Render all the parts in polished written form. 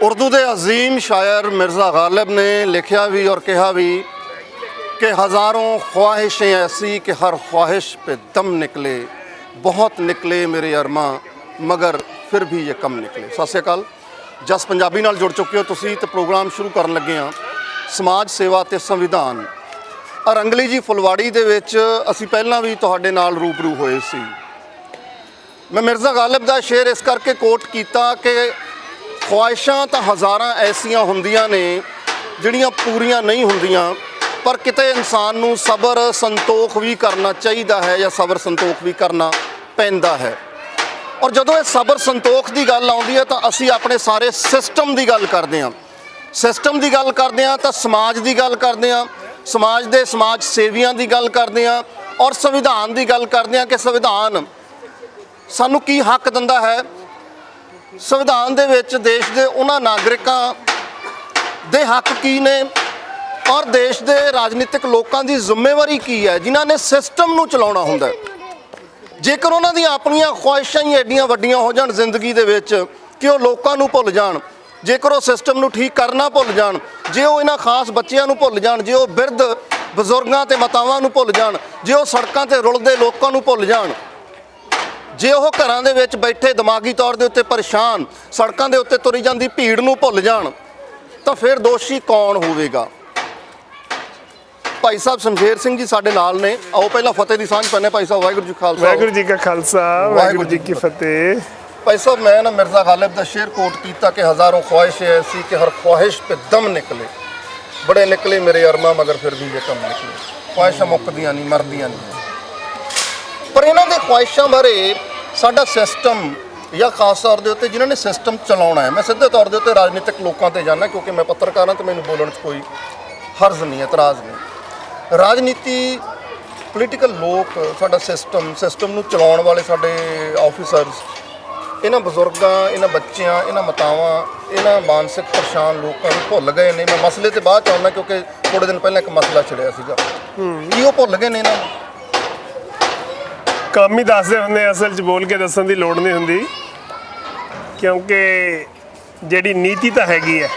उर्दू के अजीम शायर मिर्ज़ा गालिब ने लिखा भी और कहा भी कि हज़ारों ख्वाहिशें ऐसी कि हर ख्वाहिश पे दम निकले, बहुत निकले मेरे अरमा मगर फिर भी ये कम निकले। सत श्री अकाल। जस पंजाबी नाल जुड़ चुके हो तुसी ते प्रोग्राम शुरू करन लगे हाँ समाज सेवा ते संविधान। रंगली जी फुलवाड़ी दे विच असी पहलां भी तुहाडे नाल रूबरू होए सी। मैं मिर्ज़ा गालिब दा शेर इस करके कोट कीता कि ख्वाहिशां तां हज़ारां ऐसियां हुंदियां ने जिहड़ियां पूरीਆਂ नहीं हुंदियां, पर किते इंसान नूं सबर संतोख भी करना चाहिदा है या सबर संतोख भी करना पैंदा है। और जदों इह सबर संतोख की गल आउंदी है तां असीं अपने सारे सिस्टम की गल करदे हां। सिस्टम की गल करदे हां तां समाज की गल करदे हां, समाज दे समाज सेवियां की गल करदे हां और संविधान की गल करदे हां कि संविधान सानूं की हक दिंदा है। संविधान दे विच देश दे उन्हां नागरिकां दे हक की ने और देश दे राजनीतिक लोकां दी जिम्मेवारी की है जिन्हां ने सिस्टम नूं चलाउणा हुंदा है। जेकर उन्हां दी अपणियां ख्वाहिशां ही एडियां वड्डियां हो जाण जिंदगी दे विच कि वो लोकां नूं भुल जाण, जेकर वो सिस्टम नूं ठीक करना भुल जाण, जे वो इन्हां खास बच्चिआं नूं भुल जाण, जे वो बिरध बजुर्गां ते मातावां नूं भुल जाण, जे वो सड़कां ते रुलदे लोकां नूं भुल जाण, जे वो घरां दे विच बैठे दिमागी तौर दे उत्ते परेशान सड़कां दे उत्ते तुरी जांदी भीड़ नूं भुल जाण, तां फिर दोषी कौन होवेगा। भाई साहब शमशेर सिंह जी साडे नाल ने, आओ पहला फतेह दी सांझ पैने। भाई साहब वाहिगुरू जी खालसा वाहिगुरू जी का खालसा वाहिगुरू जी की फतेह। भाई साहब मैं ना मिर्ज़ा गालिब दा शेर कोट कीता कि हज़ारों ख्वाहिशें ऐसी कि हर ख्वाहिश पे दम निकले, बड़े निकले मेरे अरमा मगर फिर भी ये कम निकले। ख्वाहिशां मुक्कदियां नहीं, मरदियां नहीं। पर इन्हां दे ख्वाहिशां बारे साडा सिस्टम या खास तौर के उत्ते जिन्होंने सिस्टम चलाउणा है, मैं सीधे तौर के उत्ते राजनीतिक लोगों ते जाना क्योंकि मैं पत्रकार हाँ तो मैनूं बोलण च कोई हर्ज नहीं, एतराज़ नहीं। राजनीति पोलीटिकल लोग साडा सिस्टम नूं चलाउण वाले साडे ऑफिसर्स इन्हां बजुर्गां, इन्हां बच्चिआं, इन्हां मातावां, इन्हां मानसिक परेशान लोगों नूं भुल गए ने। मैं मसले ते बाद च आउणा क्योंकि थोड़े दिन पहले एक मसला छिड़िया सीगा कि वो भुल गए ने इन्हां नूं। काम ही दसदे हुंदे, असल च बोल के दस्सण दी लोड़ नहीं हुंदी क्योंकि जिहड़ी नीति तो हैगी है,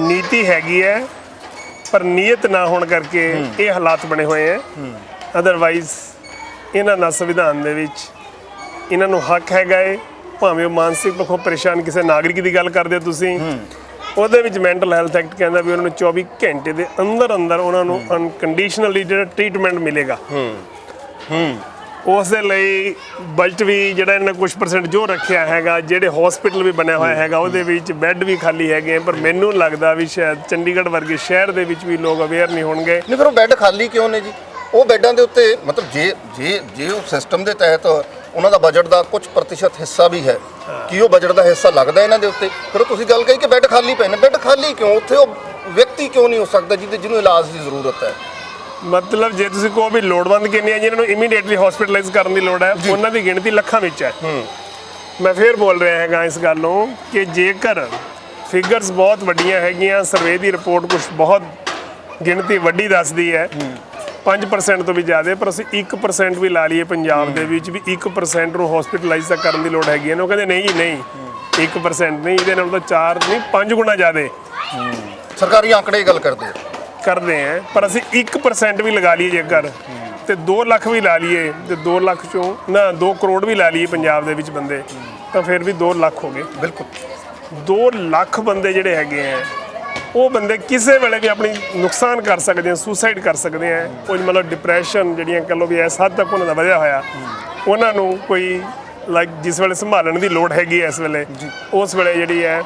नीति हैगी है पर नीयत ना होने करके ये हालात बने हुए हैं। अदरवाइज इन्हां दा संविधान दे विच इन्हां नूं हक हैगा है, भावें वो मानसिक पक्षों परेशान किसी नागरिक की गल करदे तुसीं, ਉਹਦੇ ਵਿੱਚ ਮੈਂਟਲ ਹੈਲਥ ਐਕਟ ਕਹਿੰਦਾ ਵੀ ਉਹਨਾਂ ਨੂੰ 24 ਘੰਟੇ ਦੇ ਅੰਦਰ ਉਹਨਾਂ ਨੂੰ ਅਨਕੰਡੀਸ਼ਨਲੀ ਜਿਹੜਾ ਟ੍ਰੀਟਮੈਂਟ ਮਿਲੇਗਾ। ਉਸ ਦੇ ਲਈ ਬਜਟ ਵੀ ਜਿਹੜਾ ਇਹਨਾਂ ਨੇ ਕੁਝ % ਜੋ ਰੱਖਿਆ ਹੈਗਾ, ਜਿਹੜੇ ਹਸਪੀਟਲ ਵੀ ਬਣਿਆ ਹੋਇਆ ਹੈਗਾ ਉਹਦੇ ਵਿੱਚ ਬੈੱਡ ਵੀ ਖਾਲੀ ਹੈਗੇ। ਪਰ ਮੈਨੂੰ ਲੱਗਦਾ ਵੀ ਸ਼ਾਇਦ ਚੰਡੀਗੜ੍ਹ ਵਰਗੇ ਸ਼ਹਿਰ ਦੇ ਵਿੱਚ ਵੀ ਲੋਕ ਅਵੇਅਰ ਨਹੀਂ ਹੋਣਗੇ। ਨਹੀਂ ਫਿਰ ਉਹ ਬੈੱਡ ਖਾਲੀ ਕਿਉਂ ਨੇ ਜੀ? ਉਹ ਬੈੱਡਾਂ ਦੇ ਉੱਤੇ ਮਤਲਬ ਜੇ ਉਹ ਸਿਸਟਮ ਦੇ ਤਹਿਤ ਉਹਨਾਂ ਦਾ ਬਜਟ ਦਾ ਕੁਝ % ਹਿੱਸਾ ਵੀ ਹੈ ਕਿ ਉਹ ਬਜਟ ਦਾ ਹਿੱਸਾ ਲੱਗਦਾ ਇਹਨਾਂ ਦੇ ਉੱਤੇ, ਫਿਰ ਤੁਸੀਂ ਗੱਲ ਕਹੀ ਕਿ ਬੈੱਡ ਖਾਲੀ ਪਏ ਨੇ। ਬੈੱਡ ਖਾਲੀ ਕਿਉਂ? ਉੱਥੇ ਉਹ ਵਿਅਕਤੀ ਕਿਉਂ ਨਹੀਂ ਹੋ ਸਕਦਾ ਜਿਹਨੂੰ ਇਲਾਜ ਦੀ ਜ਼ਰੂਰਤ ਹੈ? ਮਤਲਬ ਜੇ ਤੁਸੀਂ ਕਹੋ ਵੀ ਲੋੜਵੰਦ ਕਿੰਨੇ ਆ ਜਿਹਨਾਂ ਨੂੰ ਇਮੀਡੀਏਟਲੀ ਹਸਪੀਟਲਾਈਜ਼ ਕਰਨ ਦੀ ਲੋੜ ਹੈ, ਉਹਨਾਂ ਦੀ ਗਿਣਤੀ ਲੱਖਾਂ ਵਿੱਚ ਹੈ। ਮੈਂ ਫੇਰ ਬੋਲ ਰਿਹਾ ਹੈਗਾ ਇਸ ਗੱਲ ਨੂੰ ਕਿ ਜੇਕਰ ਫਿਗਰਸ ਬਹੁਤ ਵੱਡੀਆਂ ਹੈਗੀਆਂ, ਸਰਵੇ ਦੀ ਰਿਪੋਰਟ ਕੁਛ ਬਹੁਤ ਗਿਣਤੀ ਵੱਡੀ ਦੱਸਦੀ ਹੈ 5% ਤੋਂ ਵੀ ਜ਼ਿਆਦਾ, ਪਰ ਅਸੀਂ 1% ਵੀ ਲਾ ਲਈਏ ਪੰਜਾਬ ਦੇ ਵਿੱਚ ਵੀ 1% ਨੂੰ ਹਸਪੀਟਲਾਈਜ਼ ਤਾਂ ਕਰਨ ਦੀ ਲੋੜ ਹੈਗੀ ਹੈ। ਉਹ ਕਹਿੰਦੇ ਨਹੀਂ ਜੀ ਨਹੀਂ 1% ਨਹੀਂ, ਇਹਦੇ ਨਾਲ ਤਾਂ 4 ਨਹੀਂ 5 ਗੁਣਾ ਜ਼ਿਆਦਾ ਸਰਕਾਰੀ ਆંકੜੇ ਗੱਲ ਕਰਦੇ हैं। पर असी 1% भी लगा लीए जेकर तो 2 ਲੱਖ भी ला लीए तो 2 ਲੱਖ चों ना 2 ਕਰੋੜ भी ला लीए पंजाब दे विच बंदे तो फिर भी 2 ਲੱਖ हो गए। बिल्कुल 2 ਲੱਖ बंदे जिहड़े हैगे हैं वो बंदे किसी वेले भी अपनी नुकसान कर सकते हैं, सुसाइड कर सकते हैं। कुछ मतलब डिप्रैशन जिहड़ियां कह लो भी इस हद तक उन्हां दा वधिया होया, उन्हां नूं कोई लाइक जिस वेले संभालण दी लोड़ हैगी इस वेले उस वेले जिहड़ी है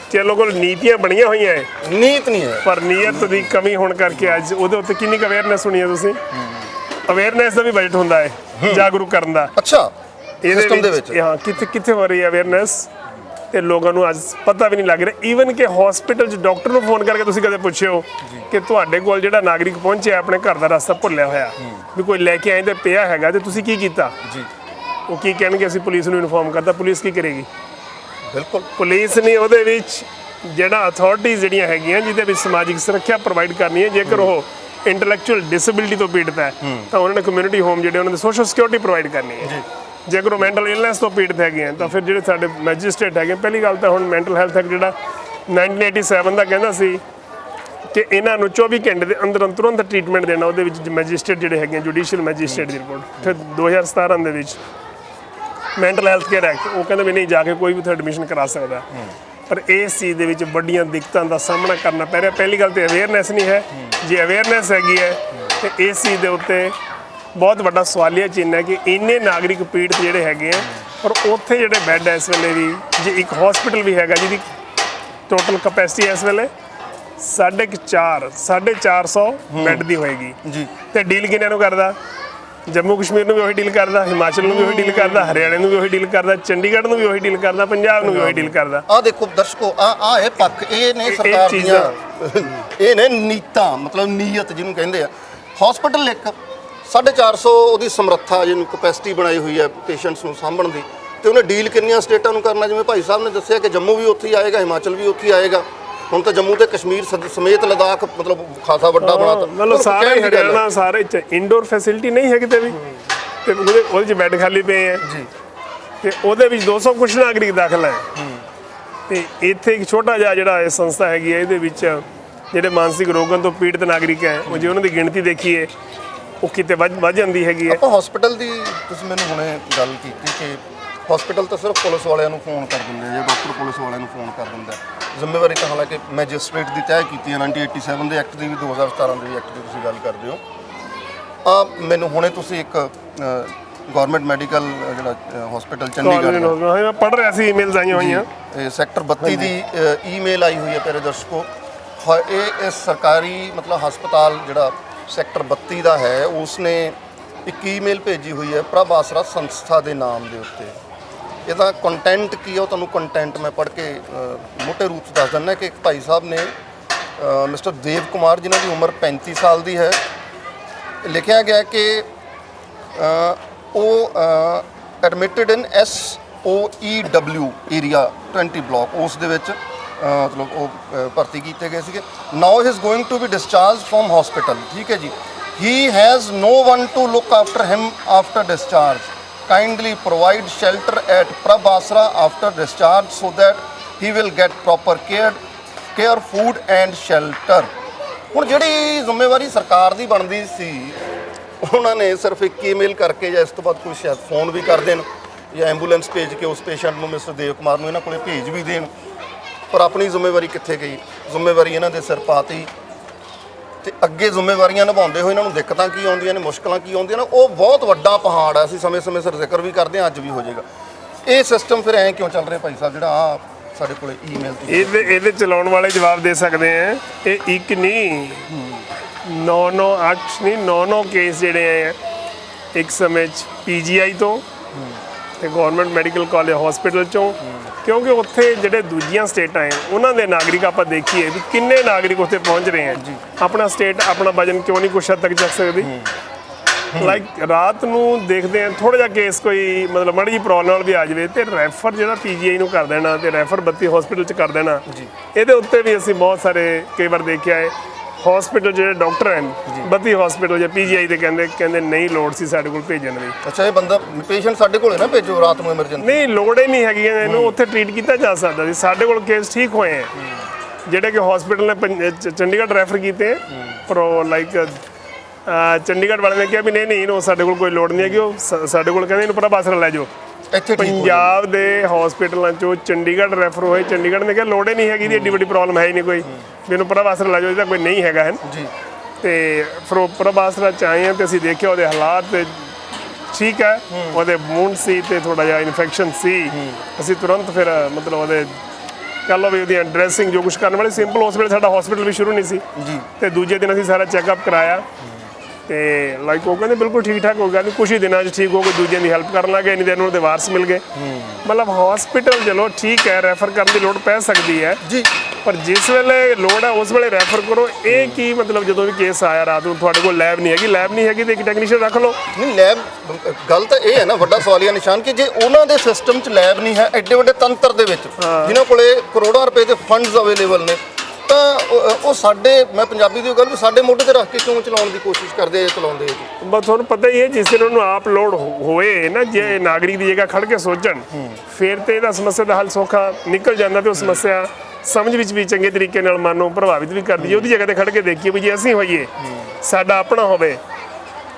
चलो कोल नीतियां बणियां होईयां है, नीयत नहीं है पर नीयत की कमी होने करके अज उहदे उत्ते किन्नी अवेयरनैस होनी है। तुसीं अवेयरनैस का भी बजट हुंदा है जागरूक करन दा। अच्छा सिस्टम दे विच हां कित्थे हो रही है अवेयरनैस ते लोगों नूं अज पता भी नहीं लग रहा। ईवन कि हॉस्पिटल च डॉक्टर नूं फोन करके तुसीं कदे पुछिओ कि तुहाडे कोल जिहड़ा नागरिक पहुंचिआ अपने घर दा रस्ता भुल्लिआ होया भी कोई लैके आए ते पिया हैगा ते तुसीं की कीता जी, वो की कहणगे असीं पुलिस नूं इन्फॉर्म करदा। पुलिस की करेगी? बिल्कुल पुलिस ने ਉਹਦੇ ਵਿੱਚ ਜਿਹੜਾ ਅਥਾਰਟੀਜ਼ ਜਿਹੜੀਆਂ ਹੈਗੀਆਂ ਜਿਹਦੇ ਵਿੱਚ ਸਮਾਜਿਕ ਸੁਰੱਖਿਆ ਪ੍ਰੋਵਾਈਡ ਕਰਨੀ ਹੈ, ਜੇਕਰ ਉਹ ਇੰਟੈਲੈਕਚੁਅਲ ਡਿਸੇਬਿਲਿਟੀ ਤੋਂ ਪੀੜਤ ਹੈ ਤਾਂ ਉਹਨਾਂ ਨੇ ਕਮਿਊਨਿਟੀ ਹੋਮ ਜਿਹੜੇ ਉਹਨਾਂ ਦੇ ਸੋਸ਼ਲ ਸਿਕਿਉਰਿਟੀ ਪ੍ਰੋਵਾਈਡ ਕਰਨੀ ਹੈ। ਜੇਕਰ ਉਹ ਮੈਂਟਲ ਇਲਨੈਸ ਤੋਂ ਪੀੜਤ ਹੈਗੇ ਆ ਤਾਂ ਫਿਰ ਜਿਹੜੇ ਸਾਡੇ ਮੈਜਿਸਟ੍ਰੇਟ ਹੈਗੇ, ਪਹਿਲੀ ਗੱਲ ਤਾਂ ਹੁਣ ਮੈਂਟਲ ਹੈਲਥ ਐਕਟ ਜਿਹੜਾ 1987 ਦਾ ਕਹਿੰਦਾ ਸੀ ਕਿ ਇਹਨਾਂ ਨੂੰ 24 ਘੰਟੇ ਦੇ ਅੰਦਰ ਤੁਰੰਤ ਟ੍ਰੀਟਮੈਂਟ ਦੇਣਾ, ਉਹਦੇ ਵਿੱਚ ਮੈਜਿਸਟ੍ਰੇਟ ਜਿਹੜੇ ਹੈਗੇ ਜੁਡੀਸ਼ੀਅਲ ਮੈਜਿਸਟ੍ਰੇਟ ਦੀ ਰਿਪੋਰਟ। ਫਿਰ 2017 ਦੇ ਵਿੱਚ ਮੈਂਟਲ ਹੈਲਥ ਕੇਅਰ ਐਕਟ, ਉਹ ਕਹਿੰਦਾ ਵੀ ਨਹੀਂ ਜਾ ਕੇ ਕੋਈ ਵੀ ਉੱਥੇ ਐਡਮਿਸ਼ਨ ਕਰਾ ਸਕਦਾ। ਪਰ ਇਸ ਚੀਜ਼ ਦੇ ਵਿੱਚ ਵੱਡੀਆਂ ਦਿੱਕਤਾਂ ਦਾ ਸਾਹਮਣਾ ਕਰਨਾ ਪੈ ਰਿਹਾ। ਪਹਿਲੀ ਗੱਲ ਤੇ ਅਵੇਅਰਨੈਸ ਨਹੀਂ ਹੈ, ਜੇ ਅਵੇਅਰਨੈਸ ਹੈਗੀ ਹੈ ਤੇ ਇਸ ਚੀਜ਼ ਦੇ ਉੱਤੇ ਬਹੁਤ ਵੱਡਾ ਸਵਾਲੀਆ ਚਿੰਨ੍ਹ ਹੈ ਕਿ ਇੰਨੇ ਨਾਗਰਿਕ ਪੀੜਤ ਜਿਹੜੇ ਹੈਗੇ ਆ, ਪਰ ਉੱਥੇ ਜਿਹੜੇ ਬੈੱਡ ਇਸ ਵੇਲੇ ਵੀ, ਜੇ ਇੱਕ ਹਸਪੀਟਲ ਵੀ ਹੈਗਾ ਜਿਹਦੀ ਟੋਟਲ ਕਪੈਸਿਟੀ ਇਸ ਵੇਲੇ 450 ਬੈੱਡ ਦੀ ਹੋਏਗੀ ਜੀ, ਤੇ ਡੀਲ ਕਿਹਨਾਂ ਨੂੰ ਕਰਦਾ? ਜੰਮੂ ਕਸ਼ਮੀਰ ਨੂੰ ਵੀ ਉਹੀ ਡੀਲ ਕਰਦਾ, ਹਿਮਾਚਲ ਨੂੰ ਵੀ ਉਹੀ ਡੀਲ ਕਰਦਾ, ਹਰਿਆਣਾ ਨੂੰ ਵੀ ਉਹੀ ਡੀਲ ਕਰਦਾ, ਚੰਡੀਗੜ੍ਹ ਨੂੰ ਵੀ ਉਹੀ ਡੀਲ ਕਰਦਾ, ਪੰਜਾਬ ਨੂੰ ਵੀ ਉਹੀ ਡੀਲ ਕਰਦਾ। ਆਹ ਦੇਖੋ ਦਰਸ਼ਕੋ, ਆ ਇਹ ਪੱਖ, ਇਹ ਨੇ ਸਰਕਾਰ ਦੀਆਂ, ਇਹ ਨੇ ਨੀਤਾਂ, ਮਤਲਬ ਨੀਅਤ ਜਿਹਨੂੰ ਕਹਿੰਦੇ ਆ। ਹਸਪੀਟਲ ਇੱਕ 450 ਉਹਦੀ ਸਮਰੱਥਾ, ਜਿਹਨੂੰ ਕਪੈਸਿਟੀ ਬਣਾਈ ਹੋਈ ਹੈ ਪੇਸ਼ੈਂਟਸ ਨੂੰ ਸਾਂਭਣ ਦੀ, ਤੇ ਉਹਨੇ ਡੀਲ ਕਿੰਨੀਆਂ ਸਟੇਟਾਂ ਨੂੰ ਕਰਨਾ? ਜਿਵੇਂ ਭਾਈ ਸਾਹਿਬ ਨੇ ਦੱਸਿਆ ਕਿ ਜੰਮੂ ਵੀ ਉੱਥੇ ਹੀ ਆਏਗਾ, ਹਿਮਾਚਲ ਵੀ ਉੱਥੇ ਹੀ ਆਏਗਾ, ਹੁਣ ਤਾਂ ਜੰਮੂ ਤੇ ਕਸ਼ਮੀਰ ਸਮੇਤ ਲਦਾਖ ਮਤਲਬ ਖਾਸਾ ਵੱਡਾ ਬਣਾਤਾ। ਮਤਲਬ ਸਾਰੇ ਹਰਿਆਣਾ, ਸਾਰੇ ਚ ਇੰਡੋਰ ਫੈਸਿਲਿਟੀ ਨਹੀਂ ਹੈ ਕਿਤੇ ਵੀ, ਤੇ ਉਹਦੇ ਚ ਬੈੱਡ ਖਾਲੀ ਪਏ ਆ ਜੀ, ਤੇ ਉਹਦੇ ਵਿੱਚ 200 ਕੁਛ ਨਾਗਰਿਕ ਦਾਖਲ ਹੈ। ਤੇ ਇੱਥੇ ਇੱਕ ਛੋਟਾ ਜਿਹਾ ਜਿਹੜਾ ਇਹ ਸੰਸਥਾ ਹੈਗੀ ਹੈ, ਇਹਦੇ ਵਿੱਚ ਜਿਹੜੇ ਮਾਨਸਿਕ ਰੋਗਾਂ ਤੋਂ ਪੀੜਤ ਨਾਗਰਿਕ ਹੈ, ਉਹ ਜੇ ਉਹਨਾਂ ਦੀ ਗਿਣਤੀ ਦੇਖੀਏ ਉਹ ਕਿਤੇ ਵੱਧ ਜਾਂਦੀ ਹੈਗੀ ਹੈ। ਆਪਾਂ ਹਸਪੀਟਲ ਦੀ, ਤੁਸੀਂ ਮੈਨੂੰ ਹੁਣੇ ਗੱਲ ਕੀਤੀ ਕਿ ਹਸਪੀਟਲ ਤਾਂ ਸਿਰਫ ਪੁਲਿਸ ਵਾਲਿਆਂ ਨੂੰ ਫੋਨ ਕਰ ਦਿੰਦੇ ਜਾਂ ਡਾਕਟਰ ਪੁਲਿਸ ਵਾਲਿਆਂ ਨੂੰ ਫੋਨ ਕਰ ਦਿੰਦਾ। ਜ਼ਿੰਮੇਵਾਰੀ ਤਾਂ ਹਾਲਾਂਕਿ ਮੈਜਿਸਟ੍ਰੇਟ ਦੀ ਤੈਅ ਕੀਤੀ ਹੈ 1987 ਦੇ ਐਕਟ ਦੀ ਵੀ, 2017 ਦੇ ਵੀ ਐਕਟ ਦੀ ਤੁਸੀਂ ਗੱਲ ਕਰਦੇ ਹੋ। ਮੈਨੂੰ ਹੁਣੇ ਤੁਸੀਂ ਇੱਕ ਗਵਰਨਮੈਂਟ ਮੈਡੀਕਲ ਜਿਹੜਾ ਹਸਪੀਟਲ ਚੰਡੀਗੜ੍ਹ, ਮੈਂ ਪੜ੍ਹ ਰਿਹਾ ਸੀ, ਈਮੇਲਸ ਆਈਆਂ ਹੋਈਆਂ, ਇਹ ਸੈਕਟਰ 32 ਦੀ ਈਮੇਲ ਆਈ ਹੋਈ ਹੈ ਪਿਆਰੇ ਦਰਸ਼ਕੋ। ਇਹ ਸਰਕਾਰੀ ਮਤਲਬ ਹਸਪਤਾਲ ਜਿਹੜਾ ਸੈਕਟਰ 32 ਦਾ ਹੈ, ਉਸਨੇ ਇੱਕ ਈਮੇਲ ਭੇਜੀ ਹੋਈ ਹੈ ਪ੍ਰਭ ਆਸਰਾ ਸੰਸਥਾ ਦੇ ਨਾਮ ਦੇ ਉੱਤੇ। ਇਹਦਾ ਕੰਟੈਂਟ ਕੀ ਹੈ ਉਹ ਤੁਹਾਨੂੰ ਕੰਟੈਂਟ ਮੈਂ ਪੜ੍ਹ ਕੇ ਮੋਟੇ ਰੂਪ 'ਚ ਦੱਸ ਦਿੰਦਾ ਕਿ ਭਾਈ ਸਾਹਿਬ ਨੇ ਮਿਸਟਰ ਦੇਵ ਕੁਮਾਰ, ਜਿਨ੍ਹਾਂ ਦੀ ਉਮਰ 35 ਸਾਲ ਦੀ ਹੈ, ਲਿਖਿਆ ਗਿਆ ਕਿ ਉਹ admitted in SOEW area 20 block, ਉਸ ਦੇ ਵਿੱਚ ਮਤਲਬ ਉਹ ਭਰਤੀ ਕੀਤੇ ਗਏ ਸੀਗੇ। Now he is going to be discharge from hospital, ਠੀਕ ਹੈ ਜੀ। He has no one to look after him after discharge. Kindly provide shelter at Prabh Asra after discharge so that he will get proper care, food and shelter. ਹੁਣ ਜਿਹੜੀ ਜ਼ਿੰਮੇਵਾਰੀ ਸਰਕਾਰ ਦੀ ਬਣਦੀ ਸੀ, ਉਹਨਾਂ ਨੇ ਸਿਰਫ ਇੱਕ ਈਮੇਲ ਕਰਕੇ ਜਾਂ ਇਸ ਤੋਂ ਬਾਅਦ ਕੋਈ ਸ਼ਾਇਦ ਫੋਨ ਵੀ ਕਰ ਦੇਣ ਜਾਂ ਐਂਬੂਲੈਂਸ ਭੇਜ ਕੇ ਉਸ ਪੇਸ਼ੈਂਟ ਨੂੰ ਮਿਸਟਰ ਦੇਵ ਕੁਮਾਰ ਨੂੰ ਇਹਨਾਂ ਕੋਲੇ ਭੇਜ ਵੀ ਦੇਣ, ਪਰ ਆਪਣੀ ਜ਼ਿੰਮੇਵਾਰੀ ਕਿੱਥੇ ਗਈ? ਜ਼ਿੰਮੇਵਾਰੀ ਇਹਨਾਂ ਦੇ ਸਿਰ ਪਾਤੀ। ਤੇ ਅੱਗੇ ਜ਼ਿੰਮੇਵਾਰੀਆਂ ਨਿਭਾਉਂਦੇ ਹੋਏ ਇਹਨਾਂ ਨੂੰ ਦਿੱਕਤਾਂ ਕੀ ਆਉਂਦੀਆਂ ਨੇ, ਮੁਸ਼ਕਲਾਂ ਕੀ ਆਉਂਦੀਆਂ ਨੇ, ਉਹ ਬਹੁਤ ਵੱਡਾ ਪਹਾੜ ਹੈ। ਅਸੀਂ ਸਮੇਂ-ਸਮੇਂ ਸਿਰ ਜ਼ਿਕਰ ਵੀ ਕਰਦੇ ਹਾਂ, ਅੱਜ ਵੀ ਹੋ ਜਾਏਗਾ। ਇਹ ਸਿਸਟਮ ਫਿਰ ਐਂ ਕਿਉਂ ਚੱਲ ਰਿਹਾ ਭਾਈ ਸਾਹਿਬ, ਜਿਹੜਾ ਆ ਸਾਡੇ ਕੋਲੇ ਈਮੇਲ ਤੇ ਇਹਦੇ ਚਲਾਉਣ ਵਾਲੇ ਜਵਾਬ ਦੇ ਸਕਦੇ ਆ। ਇਹ ਇੱਕ ਨਹੀਂ 9-8 ਨਹੀਂ 9 ਕੇਸ ਜਿਹੜੇ ਆ ਇੱਕ ਸਮੇਂ 'ਚ PGI ਤੋਂ ਤੇ ਗਵਰਨਮੈਂਟ ਮੈਡੀਕਲ ਕਾਲਜ ਹਸਪੀਟਲ 'ਚੋਂ, ਕਿਉਂਕਿ ਉੱਥੇ ਜਿਹੜੇ ਦੂਜੀਆਂ ਸਟੇਟਾਂ ਹੈ ਉਹਨਾਂ ਦੇ ਨਾਗਰਿਕ ਆਪਾਂ ਦੇਖੀਏ ਵੀ ਕਿੰਨੇ ਨਾਗਰਿਕ ਉੱਥੇ ਪਹੁੰਚ ਰਹੇ ਆ। ਆਪਣਾ ਸਟੇਟ ਆਪਣਾ ਵਜਨ ਕਿਉਂ ਨਹੀਂ ਕੁਛ ਹੱਦ ਤੱਕ ਚੱਕ ਸਕਦੀ? ਲਾਈਕ ਰਾਤ ਨੂੰ ਦੇਖਦੇ ਆ ਥੋੜਾ ਜਿਹਾ ਕੇਸ ਕੋਈ ਮਤਲਬ ਮਾੜੀ ਜਿਹੀ ਪ੍ਰੋਬਲਮ ਨਾਲ ਵੀ ਆ ਜਾਵੇ ਤੇ ਰੈਫਰ ਜਿਹੜਾ PGI ਨੂੰ ਕਰ ਦੇਣਾ ਤੇ ਰੈਫਰ 32 ਹਸਪੀਟਲ 'ਚ ਕਰ ਦੇਣਾ। ਇਹਦੇ ਉੱਤੇ ਵੀ ਅਸੀਂ ਬਹੁਤ ਸਾਰੇ ਕਈ ਵਾਰ ਦੇਖਿਆ ਹੈ ਹਸਪੀਟਲ ਜਿਹੜੇ ਡਾਕਟਰ ਹਨ 32 ਹਸਪੀਟਲ ਜਾਂ PGI ਦੇ ਕਹਿੰਦੇ ਨਹੀਂ ਲੋੜ ਸੀ ਸਾਡੇ ਕੋਲ ਭੇਜਣ ਦੀ। ਅੱਛਾ, ਇਹ ਬੰਦਾ ਪੇਸ਼ੈਂਟ ਸਾਡੇ ਕੋਲੇ ਨਾ ਭੇਜੋ ਰਾਤ ਨੂੰ ਐਮਰਜੈਂਸੀ, ਨਹੀਂ ਲੋੜ ਹੀ ਨਹੀਂ ਹੈਗੀ, ਇਹਨੂੰ ਉੱਥੇ ਟ੍ਰੀਟ ਕੀਤਾ ਜਾ ਸਕਦਾ ਸੀ। ਸਾਡੇ ਕੋਲ ਕੇਸ ਠੀਕ ਹੋਏ ਹੈ ਜਿਹੜੇ ਕਿ ਹਸਪੀਟਲ ਨੇ ਚੰਡੀਗੜ੍ਹ ਰੈਫਰ ਕੀਤੇ ਪਰ ਲਾਈਕ ਚੰਡੀਗੜ੍ਹ ਵਾਲੇ ਨੇ ਕਿਹਾ ਵੀ ਨਹੀਂ ਇਹਨੂੰ ਸਾਡੇ ਕੋਲ ਕੋਈ ਲੋੜ ਨਹੀਂ ਹੈਗੀ, ਉਹ ਸਾਡੇ ਕੋਲ ਕਹਿੰਦੇ ਇਹਨੂੰ ਪ੍ਰਭ ਆਸਰਾ ਲੈ ਜਾਓ। ਇੱਥੇ ਪੰਜਾਬ ਦੇ ਹਸਪੀਟਲਾਂ 'ਚੋਂ ਚੰਡੀਗੜ੍ਹ ਰੈਫਰ ਹੋਏ, ਚੰਡੀਗੜ੍ਹ ਨੇ ਕਿਹਾ ਲੋੜ ਹੀ ਨਹੀਂ ਹੈਗੀ, ਐਡੀ ਵੱਡੀ ਪ੍ਰੋਬਲਮ ਹੈ ਹੀ ਨਹੀਂ ਕੋਈ, ਵੀ ਇਹਨੂੰ ਪ੍ਰਭ ਆਸਰਾ ਲੈ ਜਾਓ, ਇਹਦਾ ਕੋਈ ਨਹੀਂ ਹੈਗਾ ਹੈ ਜੀ। ਤੇ ਫਿਰ ਪ੍ਰਭ ਆਸਰਾ 'ਚ ਆਏ ਹਾਂ ਤੇ ਅਸੀਂ ਦੇਖਿਆ ਉਹਦੇ ਹਾਲਾਤ ਠੀਕ ਹੈ, ਉਹਦੇ ਵੂੰਡ ਸੀ ਤੇ ਥੋੜਾ ਜਿਹਾ ਇਨਫੈਕਸ਼ਨ ਸੀ। ਅਸੀਂ ਤੁਰੰਤ ਫਿਰ ਮਤਲਬ ਉਹਦੇ ਕਹਿ ਲਓ ਵੀ ਉਹਦੀ ਡਰੈਸਿੰਗ ਜੋ ਕੁਛ ਕਰਨ ਵਾਲੀ ਸਿੰਪਲ ਉਸ ਵੇਲੇ ਸਾਡਾ ਹਸਪੀਟਲ ਵੀ ਸ਼ੁਰੂ ਨਹੀਂ ਸੀ ਜੀ। ਤੇ ਦੂਜੇ ਦਿਨ ਅਸੀਂ ਸਾਰਾ ਚੈੱਕਅਪ ਕਰਾਇਆ ਤੇ ਲਾਈਕ ਉਹ ਕਹਿੰਦੇ ਬਿਲਕੁਲ ਠੀਕ ਠਾਕ ਹੋ ਗਿਆ, ਕੁਛ ਹੀ ਦਿਨਾਂ 'ਚ ਠੀਕ ਹੋ ਕੇ ਦੂਜਿਆਂ ਦੀ ਹੈਲਪ ਕਰਨ ਲੱਗੇ, ਇੰਨੀ ਦੇਰ ਨੂੰ ਉਹਦੇ ਵਾਰਸ ਮਿਲ ਗਏ। ਮਤਲਬ ਹਸਪੀਟਲ ਚਲੋ ਠੀਕ ਹੈ, ਰੈਫਰ ਕਰਨ ਦੀ ਲੋੜ ਪੈ ਸਕਦੀ ਹੈ ਜੀ, ਪਰ ਜਿਸ ਵੇਲੇ ਲੋੜ ਹੈ ਉਸ ਵੇਲੇ ਰੈਫਰ ਕਰੋ। ਇਹ ਕੀ ਮਤਲਬ ਜਦੋਂ ਵੀ ਕੇਸ ਆਇਆ ਰਾਤ ਨੂੰ ਤੁਹਾਡੇ ਕੋਲ ਲੈਬ ਨਹੀਂ ਹੈਗੀ ਤੇ ਇੱਕ ਟੈਕਨੀਸ਼ੀਅਨ ਰੱਖ ਲਓ। ਨਹੀਂ ਲੈਬ, ਗੱਲ ਤਾਂ ਇਹ ਹੈ ਨਾ ਵੱਡਾ ਸਵਾਲੀਆ ਨਿਸ਼ਾਨ ਕਿ ਜੇ ਉਹਨਾਂ ਦੇ ਸਿਸਟਮ 'ਚ ਲੈਬ ਨਹੀਂ ਹੈ, ਐਡੇ ਵੱਡੇ ਤੰਤਰ ਦੇ ਵਿੱਚ ਜਿਨ੍ਹਾਂ ਕੋਲੇ ਕਰੋੜਾਂ ਰੁਪਏ ਦੇ ਫੰਡਸ ਅਵੇਲੇਬਲ ਨੇ, ਤਾਂ ਉਹ ਸਾਡੇ, ਮੈਂ ਪੰਜਾਬੀ ਦੀ ਗੱਲ ਵੀ ਸਾਡੇ ਮੋਢੇ ਤੇ ਰੱਖ ਕੇ ਕਿਉਂ ਚਲਾਉਣ ਦੀ ਕੋਸ਼ਿਸ਼ ਕਰਦੇ ਆ, ਚਲਾਉਂਦੇ ਆ ਜੀ? ਬਸ ਤੁਹਾਨੂੰ ਪਤਾ ਹੀ ਹੈ, ਜਿਸ ਦਿਨ ਉਹਨੂੰ ਆਪ ਲੋੜ ਹੋਏ ਨਾ, ਜੇ ਨਾਗਰਿਕ ਦੀ ਜਗ੍ਹਾ ਖੜ ਕੇ ਸੋਚਣ, ਫਿਰ ਤੇ ਇਹਦਾ ਸਮੱਸਿਆ ਦਾ ਹੱਲ ਸੌਖਾ ਨਿਕਲ ਜਾਂਦਾ। ਤੇ ਉਹ ਸਮੱਸਿਆ ਸਮਝ ਵਿੱਚ ਵੀ ਚੰਗੇ ਤਰੀਕੇ ਨਾਲ ਮਨ ਨੂੰ ਪ੍ਰਭਾਵਿਤ ਵੀ ਕਰਦੀ ਹੈ। ਉਹਦੀ ਜਗ੍ਹਾ ਤੇ ਖੜ ਕੇ ਦੇਖੀਏ ਵੀ ਜੇ ਅਸੀਂ ਹੋਈਏ, ਸਾਡਾ ਆਪਣਾ ਹੋਵੇ,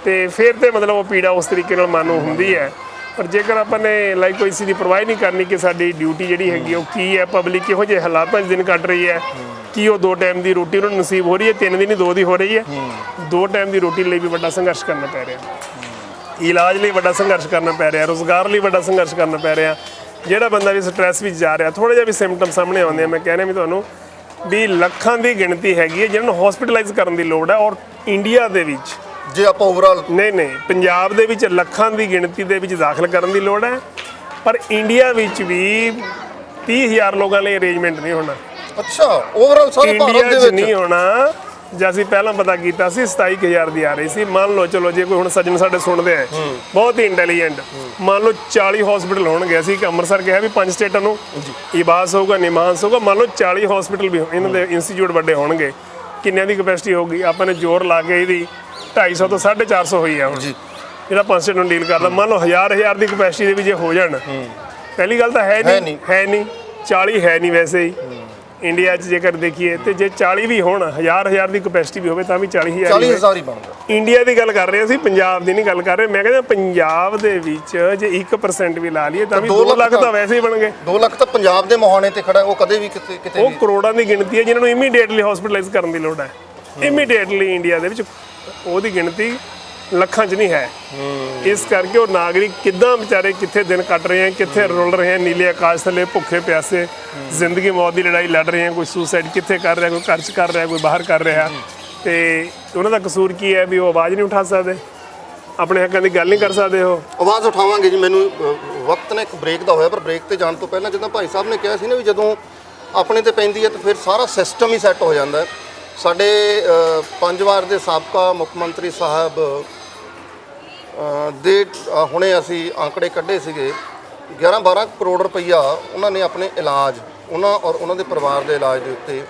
ਤੇ ਫਿਰ ਤੇ ਮਤਲਬ ਉਹ ਪੀੜਾ ਉਸ ਤਰੀਕੇ ਨਾਲ ਮਨ ਨੂੰ ਹੁੰਦੀ ਹੈ। ਪਰ ਜੇਕਰ ਆਪਾਂ ਨੇ ਲਾਈਕ ਕੋਈ ਇਸ ਦੀ ਪਰਵਾਹ ਨਹੀਂ ਕਰਨੀ ਕਿ ਸਾਡੀ ਡਿਊਟੀ ਜਿਹੜੀ ਹੈਗੀ ਉਹ ਕੀ ਹੈ, ਪਬਲਿਕ ਕਿਹੋ ਜਿਹੇ ਹਾਲਾਤਾਂ 'ਚ ਦਿਨ ਕੱਟ ਰਹੀ ਹੈ, ਕੀ ਉਹ 2 ਟਾਈਮ ਦੀ ਰੋਟੀ ਉਹਨਾਂ ਨੂੰ ਨਸੀਬ ਹੋ ਰਹੀ ਹੈ, 3 ਦੀ ਨਹੀਂ 2 ਦੀ ਹੋ ਰਹੀ ਹੈ। 2 ਟਾਈਮ ਦੀ ਰੋਟੀ ਲਈ ਵੀ ਵੱਡਾ ਸੰਘਰਸ਼ ਕਰਨਾ ਪੈ ਰਿਹਾ, ਇਲਾਜ ਲਈ ਵੱਡਾ ਸੰਘਰਸ਼ ਕਰਨਾ ਪੈ ਰਿਹਾ, ਰੁਜ਼ਗਾਰ ਲਈ ਵੱਡਾ ਸੰਘਰਸ਼ ਕਰਨਾ ਪੈ ਰਿਹਾ। ਜਿਹੜਾ ਬੰਦਾ ਵੀ ਸਟ੍ਰੈਸ ਵਿੱਚ ਜਾ ਰਿਹਾ, ਥੋੜ੍ਹਾ ਜਿਹਾ ਵੀ ਸਿੰਪਟਮ ਸਾਹਮਣੇ ਆਉਂਦੇ ਆ, ਮੈਂ ਕਹਿ ਰਿਹਾ ਵੀ ਤੁਹਾਨੂੰ ਵੀ ਲੱਖਾਂ ਦੀ ਗਿਣਤੀ ਹੈਗੀ ਹੈ ਜਿਹਨਾਂ ਨੂੰ ਹਸਪੀਟਲਾਈਜ਼ ਕਰਨ ਦੀ ਲੋੜ ਹੈ। ਔਰ ਇੰਡੀਆ ਦੇ ਵਿੱਚ ਜੇ ਆਪਾਂ ਓਵਰਆਲ, ਨਹੀਂ ਪੰਜਾਬ ਦੇ ਵਿੱਚ ਲੱਖਾਂ ਦੀ ਗਿਣਤੀ ਦੇ ਵਿੱਚ ਦਾਖਲ ਕਰਨ ਦੀ ਲੋੜ ਹੈ, ਪਰ ਇੰਡੀਆ ਵਿੱਚ ਵੀ 30,000 ਲੋਕਾਂ ਲਈ ਅਰੇਂਜਮੈਂਟ ਨਹੀਂ ਹੋਣਾ। ਅੱਛਾ, ਓਵਰਆਲ ਸਾਰੇ ਭਾਰਤ ਇੰਡੀਆ ਦੇ 'ਚ ਵਿੱਚ ਨਹੀਂ ਹੋਣਾ। ਜੇ ਅਸੀਂ ਪਹਿਲਾਂ ਪਤਾ ਕੀਤਾ ਸੀ 27,000 ਦੀ ਆ ਰਹੀ ਸੀ। ਮੰਨ ਲਓ ਚਲੋ ਜੇ ਕੋਈ ਹੁਣ ਸੱਜਣ ਸਾਡੇ ਸੁਣਦੇ ਆ ਬਹੁਤ ਹੀ ਇੰਟੈਲੀਜੈਂਟ, ਮੰਨ ਲਓ 40 ਹਸਪੀਟਲ ਹੋਣਗੇ। ਅਸੀਂ ਅੰਮ੍ਰਿਤਸਰ ਕਿਹਾ ਵੀ 5 ਸਟੇਟਾਂ ਨੂੰ ਇਬਾਸ ਹੋਊਗਾ, ਨਿਮਾਂਸ ਹੋਊਗਾ। ਮੰਨ ਲਓ 40 ਹਸਪੀਟਲ ਵੀ ਇਹਨਾਂ ਦੇ ਇੰਸਟੀਚਿਊਟ ਵੱਡੇ ਹੋਣਗੇ, ਕਿੰਨਿਆਂ ਦੀ ਕੈਪੈਸਿਟੀ ਹੋਊਗੀ? ਆਪਾਂ ਨੇ ਜ਼ੋਰ ਲਾ ਕੇ ਇਹਦੀ 250 ਤੋਂ 450 ਹੋਈ ਆ ਹੁਣ, ਜਿਹੜਾ 5 ਸਟੇਟ ਨੂੰ ਡੀਲ ਕਰਦਾ। ਮੰਨ ਲਓ 1000 ਦੀ ਕੈਪੈਸਿਟੀ ਦੇ ਵੀ ਜੇ ਹੋ ਜਾਣ, ਪਹਿਲੀ ਗੱਲ ਤਾਂ ਹੈ ਨਹੀਂ 40 ਹੈ ਨਹੀਂ ਵੈਸੇ ਹੀ ਇੰਡੀਆ 'ਚ ਜੇਕਰ ਦੇਖੀਏ। ਤੇ ਜੇ 40 ਵੀ ਹੋਣ, 1000 ਦੀ ਕੈਪੈਸਿਟੀ ਵੀ ਹੋਵੇ ਤਾਂ ਵੀ 40,000 ਹੀ ਬਣਦਾ। ਇੰਡੀਆ ਦੀ ਗੱਲ ਕਰ ਰਹੇ ਅਸੀਂ, ਪੰਜਾਬ ਦੀ ਨਹੀਂ ਗੱਲ ਕਰ ਰਹੇ। ਮੈਂ ਕਹਿੰਦਾ ਪੰਜਾਬ ਦੇ ਵਿੱਚ ਜੇ 1% ਵੀ ਲਾ ਲਈਏ ਤਾਂ ਵੀ 2 ਲੱਖ ਤਾਂ ਵੈਸੇ ਹੀ ਬਣ ਗਏ। 2 ਲੱਖ ਤਾਂ ਪੰਜਾਬ ਦੇ ਮੁਹਾਣੇ ਤੇ ਖੜਾ, ਉਹ ਕਦੇ ਵੀ ਕਿਤੇ ਉਹ ਕਰੋੜਾਂ ਦੀ ਗਿਣਤੀ ਹੈ ਜਿਹਨਾਂ ਨੂੰ ਇਮੀਡੀਏਟਲੀ ਹਸਪੀਟਲਾਈਜ਼ ਕਰਨ ਦੀ ਲੋੜ ਹੈ। ਇਮੀਡੀਏਟਲੀ ਇੰਡੀਆ ਦੇ ਵਿੱਚ ਉਹਦੀ ਗਿਣਤੀ ਲੱਖਾਂ 'ਚ ਨਹੀਂ ਹੈ। ਇਸ ਕਰਕੇ ਉਹ ਨਾਗਰਿਕ ਕਿੱਦਾਂ ਵਿਚਾਰੇ ਕਿੱਥੇ ਦਿਨ ਕੱਟ ਰਹੇ ਹਨ, ਕਿੱਥੇ ਰੁਲ ਰਹੇ ਹਨ, ਨੀਲੇ ਆਕਾਸ਼ ਥੱਲੇ ਭੁੱਖੇ ਪਿਆਸੇ ਜ਼ਿੰਦਗੀ ਮੌਤ ਦੀ ਲੜਾਈ ਲੜ ਰਹੇ ਹਨ। ਕੋਈ ਸੁਸਾਈਡ ਕਿੱਥੇ ਕਰ ਰਿਹਾ, ਕੋਈ ਘਰ 'ਚ ਕਰ ਰਿਹਾ, ਕੋਈ ਬਾਹਰ ਕਰ ਰਿਹਾ। ਤੇ ਉਹਨਾਂ ਦਾ ਕਸੂਰ ਕੀ ਹੈ ਵੀ ਉਹ ਆਵਾਜ਼ ਨਹੀਂ ਉਠਾ ਸਕਦੇ, ਆਪਣੇ ਹੱਕਾਂ ਦੀ ਗੱਲ ਨਹੀਂ ਕਰ ਸਕਦੇ। ਉਹ ਆਵਾਜ਼ ਉਠਾਵਾਂਗੇ ਜੀ। ਮੈਨੂੰ ਵਕਤ ਨੇ ਇੱਕ ਬ੍ਰੇਕ ਦਾ ਹੋਇਆ, ਪਰ ਬ੍ਰੇਕ ਤੇ ਜਾਣ ਤੋਂ ਪਹਿਲਾਂ ਜਿੱਦਾਂ ਭਾਈ ਸਾਹਿਬ ਨੇ ਕਿਹਾ ਸੀ ਨਾ ਵੀ ਜਦੋਂ ਆਪਣੇ ਤੇ ਪੈਂਦੀ ਹੈ ਤਾਂ ਫਿਰ ਸਾਰਾ ਸਿਸਟਮ ਹੀ ਸੈੱਟ ਹੋ ਜਾਂਦਾ ਹੈ। ਸਾਡੇ 5 ਵਾਰ ਦੇ ਸਾਬਕਾ ਮੁੱਖ ਮੰਤਰੀ ਸਾਹਿਬ ਦੇ ਹੁਣੇ ਅਸੀਂ ਆંકੜੇ ਕੱਢੇ ਸੀਗੇ, 11-12 ਕਰੋੜ ਰੁਪਈਆ ਉਹਨਾਂ ਨੇ ਆਪਣੇ ਇਲਾਜ, ਉਹਨਾਂ ਔਰ ਉਹਨਾਂ ਦੇ ਪਰਿਵਾਰ ਦੇ ਇਲਾਜ ਦੇ ਉੱਤੇ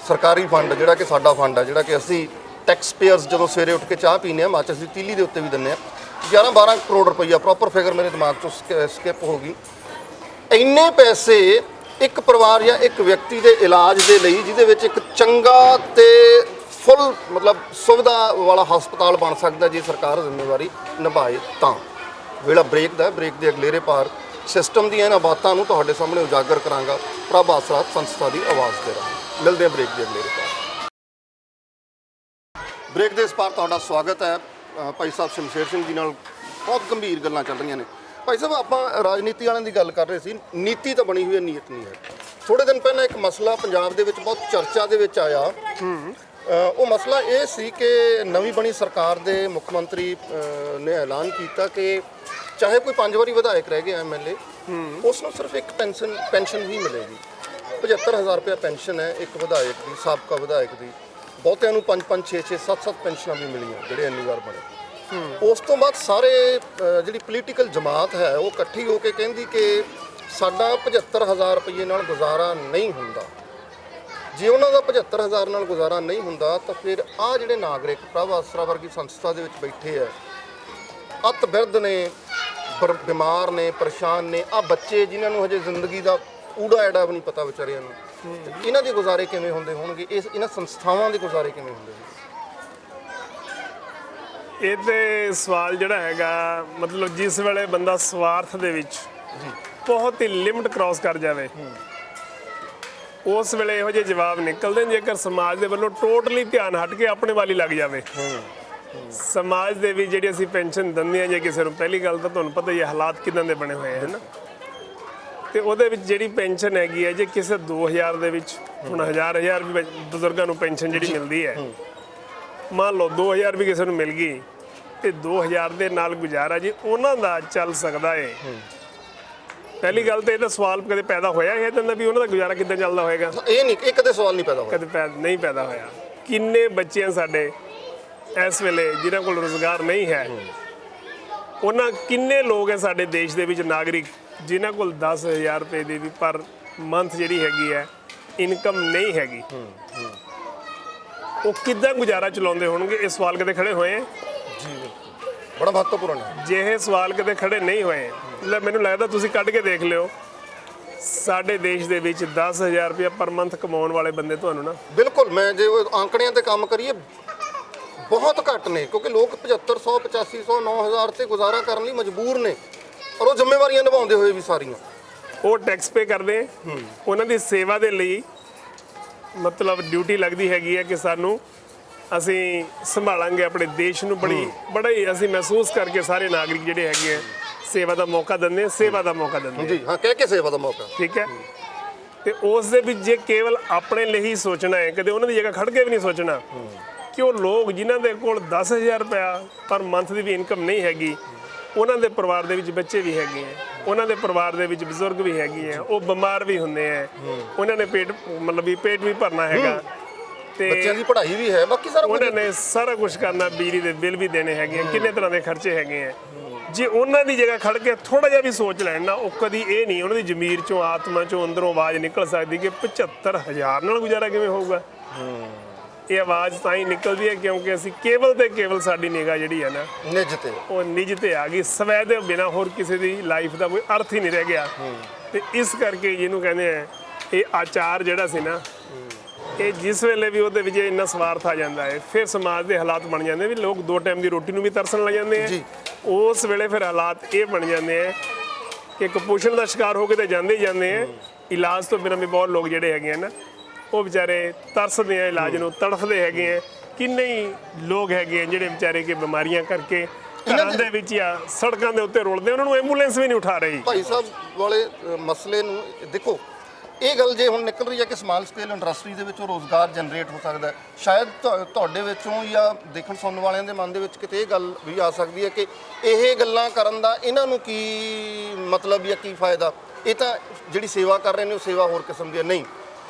ਸਰਕਾਰੀ ਫੰਡ, ਜਿਹੜਾ ਕਿ ਸਾਡਾ ਫੰਡ ਹੈ, ਜਿਹੜਾ ਕਿ ਅਸੀਂ ਟੈਕਸ ਪੇਅਰਸ ਜਦੋਂ ਸਵੇਰੇ ਉੱਠ ਕੇ ਚਾਹ ਪੀਂਦੇ ਹਾਂ, ਮਾਚਿਸ ਦੀ ਤੀਲੀ ਦੇ ਉੱਤੇ ਵੀ ਦਿੰਦੇ ਹਾਂ, 11-12 ਕਰੋੜ ਰੁਪਈਆ, ਪ੍ਰੋਪਰ ਫਿਗਰ ਮੇਰੇ ਦਿਮਾਗ ਤੋਂ ਸਕਿਪ ਹੋ ਗਈ। ਇੰਨੇ ਪੈਸੇ ਇੱਕ ਪਰਿਵਾਰ ਜਾਂ ਇੱਕ ਵਿਅਕਤੀ ਦੇ ਇਲਾਜ ਦੇ ਲਈ, ਜਿਹਦੇ ਵਿੱਚ ਇੱਕ ਚੰਗਾ ਤੇ ਫੁੱਲ ਮਤਲਬ ਸੁਵਿਧਾ ਵਾਲਾ ਹਸਪਤਾਲ ਬਣ ਸਕਦਾ ਜੇ ਸਰਕਾਰ ਜ਼ਿੰਮੇਵਾਰੀ ਨਿਭਾਏ ਤਾਂ। ਵੇਲਾ ਬ੍ਰੇਕ ਦਾ, ਬ੍ਰੇਕ ਦੇ ਅਗਲੇਰੇ ਪਾਰ ਸਿਸਟਮ ਦੀਆਂ ਇਹਨਾਂ ਬਾਤਾਂ ਨੂੰ ਤੁਹਾਡੇ ਸਾਹਮਣੇ ਉਜਾਗਰ ਕਰਾਂਗਾ ਪ੍ਰਭ ਆਸਰਾ ਸੰਸਥਾ ਦੀ ਆਵਾਜ਼ ਦੇ ਰਾਹੀਂ। ਮਿਲਦੇ ਹਾਂ ਬ੍ਰੇਕ ਦੇ ਅਗਲੇਰੇ ਪਾਰ। ਬ੍ਰੇਕ ਦੇ ਇਸ ਪਾਰ ਤੁਹਾਡਾ ਸਵਾਗਤ ਹੈ। ਭਾਈ ਸਾਹਿਬ ਸ਼ਮਸ਼ੇਰ ਸਿੰਘ ਜੀ ਨਾਲ ਬਹੁਤ ਗੰਭੀਰ ਗੱਲਾਂ ਚੱਲ ਰਹੀਆਂ ਨੇ। ਭਾਈ ਸਾਹਿਬ, ਆਪਾਂ ਰਾਜਨੀਤੀ ਵਾਲਿਆਂ ਦੀ ਗੱਲ ਕਰ ਰਹੇ ਸੀ, ਨੀਤੀ ਤਾਂ ਬਣੀ ਹੋਈ ਹੈ, ਨੀਅਤ ਨਹੀਂ ਹੈ। ਥੋੜੇ ਦਿਨ ਪਹਿਲਾਂ ਇੱਕ ਮਸਲਾ ਪੰਜਾਬ ਦੇ ਵਿੱਚ ਬਹੁਤ ਚਰਚਾ ਦੇ ਵਿੱਚ ਆਇਆ। ਉਹ ਮਸਲਾ ਇਹ ਸੀ ਕਿ ਨਵੀਂ ਬਣੀ ਸਰਕਾਰ ਦੇ ਮੁੱਖ ਮੰਤਰੀ ਨੇ ਐਲਾਨ ਕੀਤਾ ਕਿ ਚਾਹੇ ਕੋਈ 5 ਵਾਰੀ ਵਿਧਾਇਕ ਰਹਿ ਗਿਆ ਐਮਐਲਏ, ਉਸ ਨੂੰ ਸਿਰਫ ਇੱਕ ਪੈਨਸ਼ਨ ਹੀ ਮਿਲੇਗੀ। 75,000 ਰੁਪਇਆ ਪੈਨਸ਼ਨ ਹੈ ਇੱਕ ਵਿਧਾਇਕ ਦੀ, ਸਾਬਕਾ ਵਿਧਾਇਕ ਦੀ। ਬਹੁਤਿਆਂ ਨੂੰ 5-5, 6-6, 7-7 ਪੈਨਸ਼ਨਾਂ ਵੀ ਮਿਲੀਆਂ ਜਿਹੜੇ ਇੰਨੀ ਵਾਰ ਬਣੇ। ਉਸ ਤੋਂ ਬਾਅਦ ਸਾਰੇ ਜਿਹੜੀ ਪੋਲੀਟੀਕਲ ਜਮਾਤ ਹੈ ਉਹ ਇਕੱਠੀ ਹੋ ਕੇ ਕਹਿੰਦੀ ਕਿ ਸਾਡਾ 75,000 ਰੁਪਏ ਨਾਲ ਗੁਜ਼ਾਰਾ ਨਹੀਂ ਹੁੰਦਾ। ਜੇ ਉਹਨਾਂ ਦਾ 75,000 ਨਾਲ ਗੁਜ਼ਾਰਾ ਨਹੀਂ ਹੁੰਦਾ ਤਾਂ ਫਿਰ ਆਹ ਜਿਹੜੇ ਨਾਗਰਿਕ ਪ੍ਰਭ ਆਸਰਾ ਵਰਗੀ ਸੰਸਥਾ ਦੇ ਵਿੱਚ ਬੈਠੇ ਆ, ਅੱਤ ਬਿਰਧ ਨੇ, ਬਿਮਾਰ ਨੇ, ਪਰੇਸ਼ਾਨ ਨੇ, ਆਹ ਬੱਚੇ ਜਿਨ੍ਹਾਂ ਨੂੰ ਹਜੇ ਜ਼ਿੰਦਗੀ ਦਾ ਊੜਾ ਐੜਾ ਵੀ ਨਹੀਂ ਪਤਾ ਵਿਚਾਰਿਆਂ ਨੂੰ, ਇਹਨਾਂ ਦੇ ਗੁਜ਼ਾਰੇ ਕਿਵੇਂ ਹੁੰਦੇ ਹੋਣਗੇ? ਇਹਨਾਂ ਸੰਸਥਾਵਾਂ ਦੇ ਗੁਜ਼ਾਰੇ ਕਿਵੇਂ ਹੁੰਦੇ ਹੋਣਗੇ? ਇਹ ਤੇ ਸਵਾਲ ਜਿਹੜਾ ਹੈਗਾ, ਮਤਲਬ ਜਿਸ ਵੇਲੇ ਬੰਦਾ ਸਵਾਰਥ ਦੇ ਵਿੱਚ ਬਹੁਤ ਹੀ ਲਿਮਟ ਕ੍ਰਾਸ ਕਰ ਜਾਵੇ, ਉਸ ਵੇਲੇ ਇਹੋ ਜਿਹੇ ਜਵਾਬ ਨਿਕਲਦੇ ਨੇ। ਜੇਕਰ ਸਮਾਜ ਦੇ ਵੱਲੋਂ ਟੋਟਲੀ ਧਿਆਨ ਹਟ ਕੇ ਆਪਣੇ ਵੱਲ ਹੀ ਲੱਗ ਜਾਵੇ, ਸਮਾਜ ਦੇ ਵੀ ਜਿਹੜੀ ਅਸੀਂ ਪੈਨਸ਼ਨ ਦਿੰਦੇ ਹਾਂ ਜੇ ਕਿਸੇ ਨੂੰ, ਪਹਿਲੀ ਗੱਲ ਤਾਂ ਤੁਹਾਨੂੰ ਪਤਾ ਹੀ ਹੈ ਹਾਲਾਤ ਕਿਦਾਂ ਦੇ ਬਣੇ ਹੋਏ ਹਨ, ਤੇ ਉਹਦੇ ਵਿੱਚ ਜਿਹੜੀ ਪੈਨਸ਼ਨ ਹੈਗੀ ਹੈ, ਜੇ ਕਿਸੇ 2000 ਦੇ ਵਿੱਚ ਹੁਣ 1000 ਵੀ ਬਜ਼ੁਰਗਾਂ ਨੂੰ ਪੈਨਸ਼ਨ ਜਿਹੜੀ ਮਿਲਦੀ ਹੈ, ਮੰਨ ਲਓ 2000 ਵੀ ਕਿਸੇ ਨੂੰ ਮਿਲ ਗਈ ਤੇ 2000 ਦੇ ਨਾਲ ਗੁਜ਼ਾਰਾ ਜੀ ਉਹਨਾਂ ਦਾ ਚੱਲ ਸਕਦਾ ਹੈ। ਪਹਿਲੀ ਗੱਲ ਤਾਂ ਇਹਦਾ ਸਵਾਲ ਕਦੇ ਪੈਦਾ ਹੋਇਆ ਇਹ ਤਾਂ ਵੀ ਉਹਨਾਂ ਦਾ ਗੁਜ਼ਾਰਾ ਕਿੱਦਾਂ ਚੱਲਦਾ ਹੋਏਗਾ? ਇਹ ਨਹੀਂ, ਇਹ ਕਦੇ ਸਵਾਲ ਨਹੀਂ ਪੈਦਾ ਹੋਇਆ, ਕਦੇ ਨਹੀਂ ਪੈਦਾ ਹੋਇਆ। ਕਿੰਨੇ ਬੱਚੇ ਸਾਡੇ ਇਸ ਵੇਲੇ ਜਿਨ੍ਹਾਂ ਕੋਲ ਰੁਜ਼ਗਾਰ ਨਹੀਂ ਹੈ, ਉਹਨਾਂ ਕਿੰਨੇ ਲੋਕ ਹੈ ਸਾਡੇ ਦੇਸ਼ ਦੇ ਵਿੱਚ ਨਾਗਰਿਕ ਜਿਨ੍ਹਾਂ ਕੋਲ 10,000 ਰੁਪਏ ਦੀ ਵੀ ਪਰ ਮੰਥ ਜਿਹੜੀ ਹੈਗੀ ਹੈ ਇਨਕਮ ਨਹੀਂ ਹੈਗੀ ਉਹ ਕਿੱਦਾਂ ਗੁਜ਼ਾਰਾ ਚਲਾਉਂਦੇ ਹੋਣਗੇ? ਇਹ ਸਵਾਲ ਕਦੇ ਖੜੇ ਹੋਏ ਹੈ? ਜੀ ਬਿਲਕੁਲ, ਬੜਾ ਮਹੱਤਵਪੂਰਨ ਹੈ। ਜੇ ਇਹ ਸਵਾਲ ਕਦੇ ਖੜੇ ਨਹੀਂ ਹੋਏ ਮੈਨੂੰ ਲੱਗਦਾ ਤੁਸੀਂ ਕੱਢ ਕੇ ਦੇਖ ਲਿਓ ਸਾਡੇ ਦੇਸ਼ ਦੇ ਵਿੱਚ 10,000 ਰੁਪਇਆ ਪਰ ਮੰਥ ਕਮਾਉਣ ਵਾਲੇ ਬੰਦੇ ਤੁਹਾਨੂੰ ਨਾ ਬਿਲਕੁਲ, ਮੈਂ ਜੇ ਉਹ ਆંકੜਿਆਂ ਤੇ ਕੰਮ ਕਰੀਏ ਬਹੁਤ ਘੱਟ ਨੇ, ਕਿਉਂਕਿ ਲੋਕ 7500 8500 9000 ਤੇ ਗੁਜ਼ਾਰਾ ਕਰਨ ਲਈ ਮਜਬੂਰ ਨੇ, ਔਰ ਉਹ ਜ਼ਿੰਮੇਵਾਰੀਆਂ ਨਿਭਾਉਂਦੇ ਹੋਏ ਵੀ ਸਾਰੀਆਂ। ਉਹ ਟੈਕਸ ਪੇ ਕਰਦੇ ਹੈ, ਉਹਨਾਂ ਦੀ ਸੇਵਾ ਦੇ ਲਈ ਮਤਲਬ ਡਿਊਟੀ ਲੱਗਦੀ ਹੈਗੀ ਹੈ ਕਿ ਸਾਨੂੰ ਅਸੀਂ ਸੰਭਾਲਾਂਗੇ ਆਪਣੇ ਦੇਸ਼ ਨੂੰ। ਬੜਾ ਹੀ ਅਸੀਂ ਮਹਿਸੂਸ ਕਰਕੇ ਸਾਰੇ ਨਾਗਰਿਕ ਜਿਹੜੇ ਹੈਗੇ ਆ ਸੇਵਾ ਦਾ ਮੌਕਾ ਦਿੰਦੇ, ਸੇਵਾ ਦਾ ਮੌਕਾ ਦਿੰਦੇ। ਜੀ ਹਾਂ, ਕਹਿ ਕੇ ਸੇਵਾ ਦਾ ਮੌਕਾ। ਠੀਕ ਹੈ, ਤੇ ਉਸ ਦੇ ਵਿੱਚ ਜੇ ਕੇਵਲ ਆਪਣੇ ਲਈ ਹੀ ਸੋਚਣਾ ਹੈ, ਕਦੇ ਉਹਨਾਂ ਦੀ ਜਗ੍ਹਾ ਖੜ ਕੇ ਵੀ ਨਹੀਂ ਸੋਚਣਾ ਕਿ ਉਹ ਲੋਕ ਜਿਨ੍ਹਾਂ ਦੇ ਕੋਲ 10,000 ਰੁਪਇਆ ਪਰ ਮੰਥ ਦੀ ਵੀ ਇਨਕਮ ਨਹੀਂ ਹੈਗੀ, ਉਹਨਾਂ ਦੇ ਪਰਿਵਾਰ ਦੇ ਵਿੱਚ ਬੱਚੇ ਵੀ ਹੈਗੇ ਆ, ਉਹਨਾਂ ਦੇ ਪਰਿਵਾਰ ਦੇ ਵਿੱਚ ਬਜ਼ੁਰਗ ਵੀ ਹੈਗੇ ਆ, ਉਹ ਬਿਮਾਰ ਵੀ ਹੁੰਦੇ ਆ, ਉਹਨਾਂ ਨੇ ਪੇਟ ਵੀ ਭਰਨਾ ਹੈਗਾ ਤੇ ਬੱਚਿਆਂ ਦੀ ਪੜ੍ਹਾਈ ਵੀ ਹੈ, ਬਾਕੀ ਸਾਰਾ ਕੁਝ ਉਹਨਾਂ ਨੇ ਸਾਰਾ ਕੁਝ ਕਰਨਾ, ਬਿਜਲੀ ਦੇ ਬਿੱਲ ਵੀ ਦੇਣੇ ਹੈਗੇ ਆ, ਕਿੰਨੇ ਤਰ੍ਹਾਂ ਦੇ ਖਰਚੇ ਹੈਗੇ ਆ। ਜੇ ਉਹਨਾਂ ਦੀ ਜਗ੍ਹਾ ਖੜ ਕੇ ਥੋੜਾ ਜਿਹਾ ਵੀ ਸੋਚ ਲੈਣ ਨਾ, ਉਹ ਕਦੀ ਇਹ ਨਹੀਂ ਉਹਨਾਂ ਦੀ ਜ਼ਮੀਰ ਚੋਂ ਆਤਮਾ ਚੋਂ ਅੰਦਰੋਂ ਆਵਾਜ਼ ਨਿਕਲ ਸਕਦੀ ਕਿ 75,000 ਨਾਲ ਗੁਜ਼ਾਰਾ ਕਿਵੇਂ ਹੋਊਗਾ। ਇਹ ਆਵਾਜ਼ ਤਾਂ ਹੀ ਨਿਕਲਦੀ ਹੈ ਕਿਉਂਕਿ ਅਸੀਂ ਕੇਵਲ ਤੇ ਕੇਵਲ ਸਾਡੀ ਨਿਗਾਹ ਜਿਹੜੀ ਹੈ ਨਾ ਨਿੱਜ ਤੇ, ਉਹ ਨਿੱਜ ਤੇ ਆ ਗਈ। ਸਵੈ ਦੇ ਬਿਨਾਂ ਹੋਰ ਕਿਸੇ ਦੀ ਲਾਈਫ ਦਾ ਕੋਈ ਅਰਥ ਹੀ ਨਹੀਂ ਰਹਿ ਗਿਆ। ਤੇ ਇਸ ਕਰਕੇ ਜਿਹਨੂੰ ਕਹਿੰਦੇ ਆ ਇਹ ਆਚਾਰ ਜਿਹੜਾ ਸੀ ਨਾ, ਇਹ ਜਿਸ ਵੇਲੇ ਵੀ ਉਹਦੇ ਵਿੱਚ ਇੰਨਾ ਸਵਾਰਥ ਆ ਜਾਂਦਾ ਹੈ, ਫਿਰ ਸਮਾਜ ਦੇ ਹਾਲਾਤ ਬਣ ਜਾਂਦੇ ਵੀ ਲੋਕ 2 ਟਾਈਮ ਦੀ ਰੋਟੀ ਨੂੰ ਵੀ ਤਰਸਣ ਲੱਗ ਜਾਂਦੇ ਆ। ਉਸ ਵੇਲੇ ਫਿਰ ਹਾਲਾਤ ਇਹ ਬਣ ਜਾਂਦੇ ਆ ਕਿ ਕੁਪੋਸ਼ਣ ਦਾ ਸ਼ਿਕਾਰ ਹੋ ਕੇ ਤੇ ਜਾਂਦੇ ਹੀ ਜਾਂਦੇ ਆ। ਇਲਾਜ ਤੋਂ ਬਿਨਾਂ ਵੀ ਬਹੁਤ ਲੋਕ ਜਿਹੜੇ ਹੈਗੇ ਆ ਨਾ, ਉਹ ਵਿਚਾਰੇ ਤਰਸਦੇ ਆ, ਇਲਾਜ ਨੂੰ ਤੜਫਦੇ ਹੈਗੇ ਆ। ਕਿੰਨੇ ਹੀ ਲੋਕ ਹੈਗੇ ਆ ਜਿਹੜੇ ਵਿਚਾਰੇ ਕਿ ਬਿਮਾਰੀਆਂ ਕਰਕੇ ਘਰਾਂ ਦੇ ਵਿੱਚ ਜਾਂ ਸੜਕਾਂ ਦੇ ਉੱਤੇ ਰੁਲਦੇ, ਉਹਨਾਂ ਨੂੰ ਐਂਬੂਲੈਂਸ ਵੀ ਨਹੀਂ ਉਠਾ ਰਹੀ। ਭਾਈ ਸਾਹਿਬ ਵਾਲੇ ਮਸਲੇ ਨੂੰ ਦੇਖੋ, ਇਹ ਗੱਲ ਜੇ ਹੁਣ ਨਿਕਲ ਰਹੀ ਹੈ ਕਿ ਸਮਾਲ ਸਕੇਲ ਇੰਡਸਟਰੀ ਦੇ ਵਿੱਚੋਂ ਰੋਜ਼ਗਾਰ ਜਨਰੇਟ ਹੋ ਸਕਦਾ ਹੈ, ਸ਼ਾਇਦ ਤੁਹਾਡੇ ਵਿੱਚੋਂ ਜਾਂ ਦੇਖਣ ਸੁਣਨ ਵਾਲਿਆਂ ਦੇ ਮਨ ਦੇ ਵਿੱਚ ਕਿਤੇ ਇਹ ਗੱਲ ਵੀ ਆ ਸਕਦੀ ਹੈ ਕਿ ਇਹ ਗੱਲਾਂ ਕਰਨ ਦਾ ਇਹਨਾਂ ਨੂੰ ਕੀ ਮਤਲਬ ਜਾਂ ਕੀ ਫਾਇਦਾ। ਇਹ ਤਾਂ ਜਿਹੜੀ ਸੇਵਾ ਕਰ ਰਹੇ ਨੇ ਉਹ ਸੇਵਾ ਹੋਰ ਕਿਸਮ ਦੀ ਨਹੀਂ।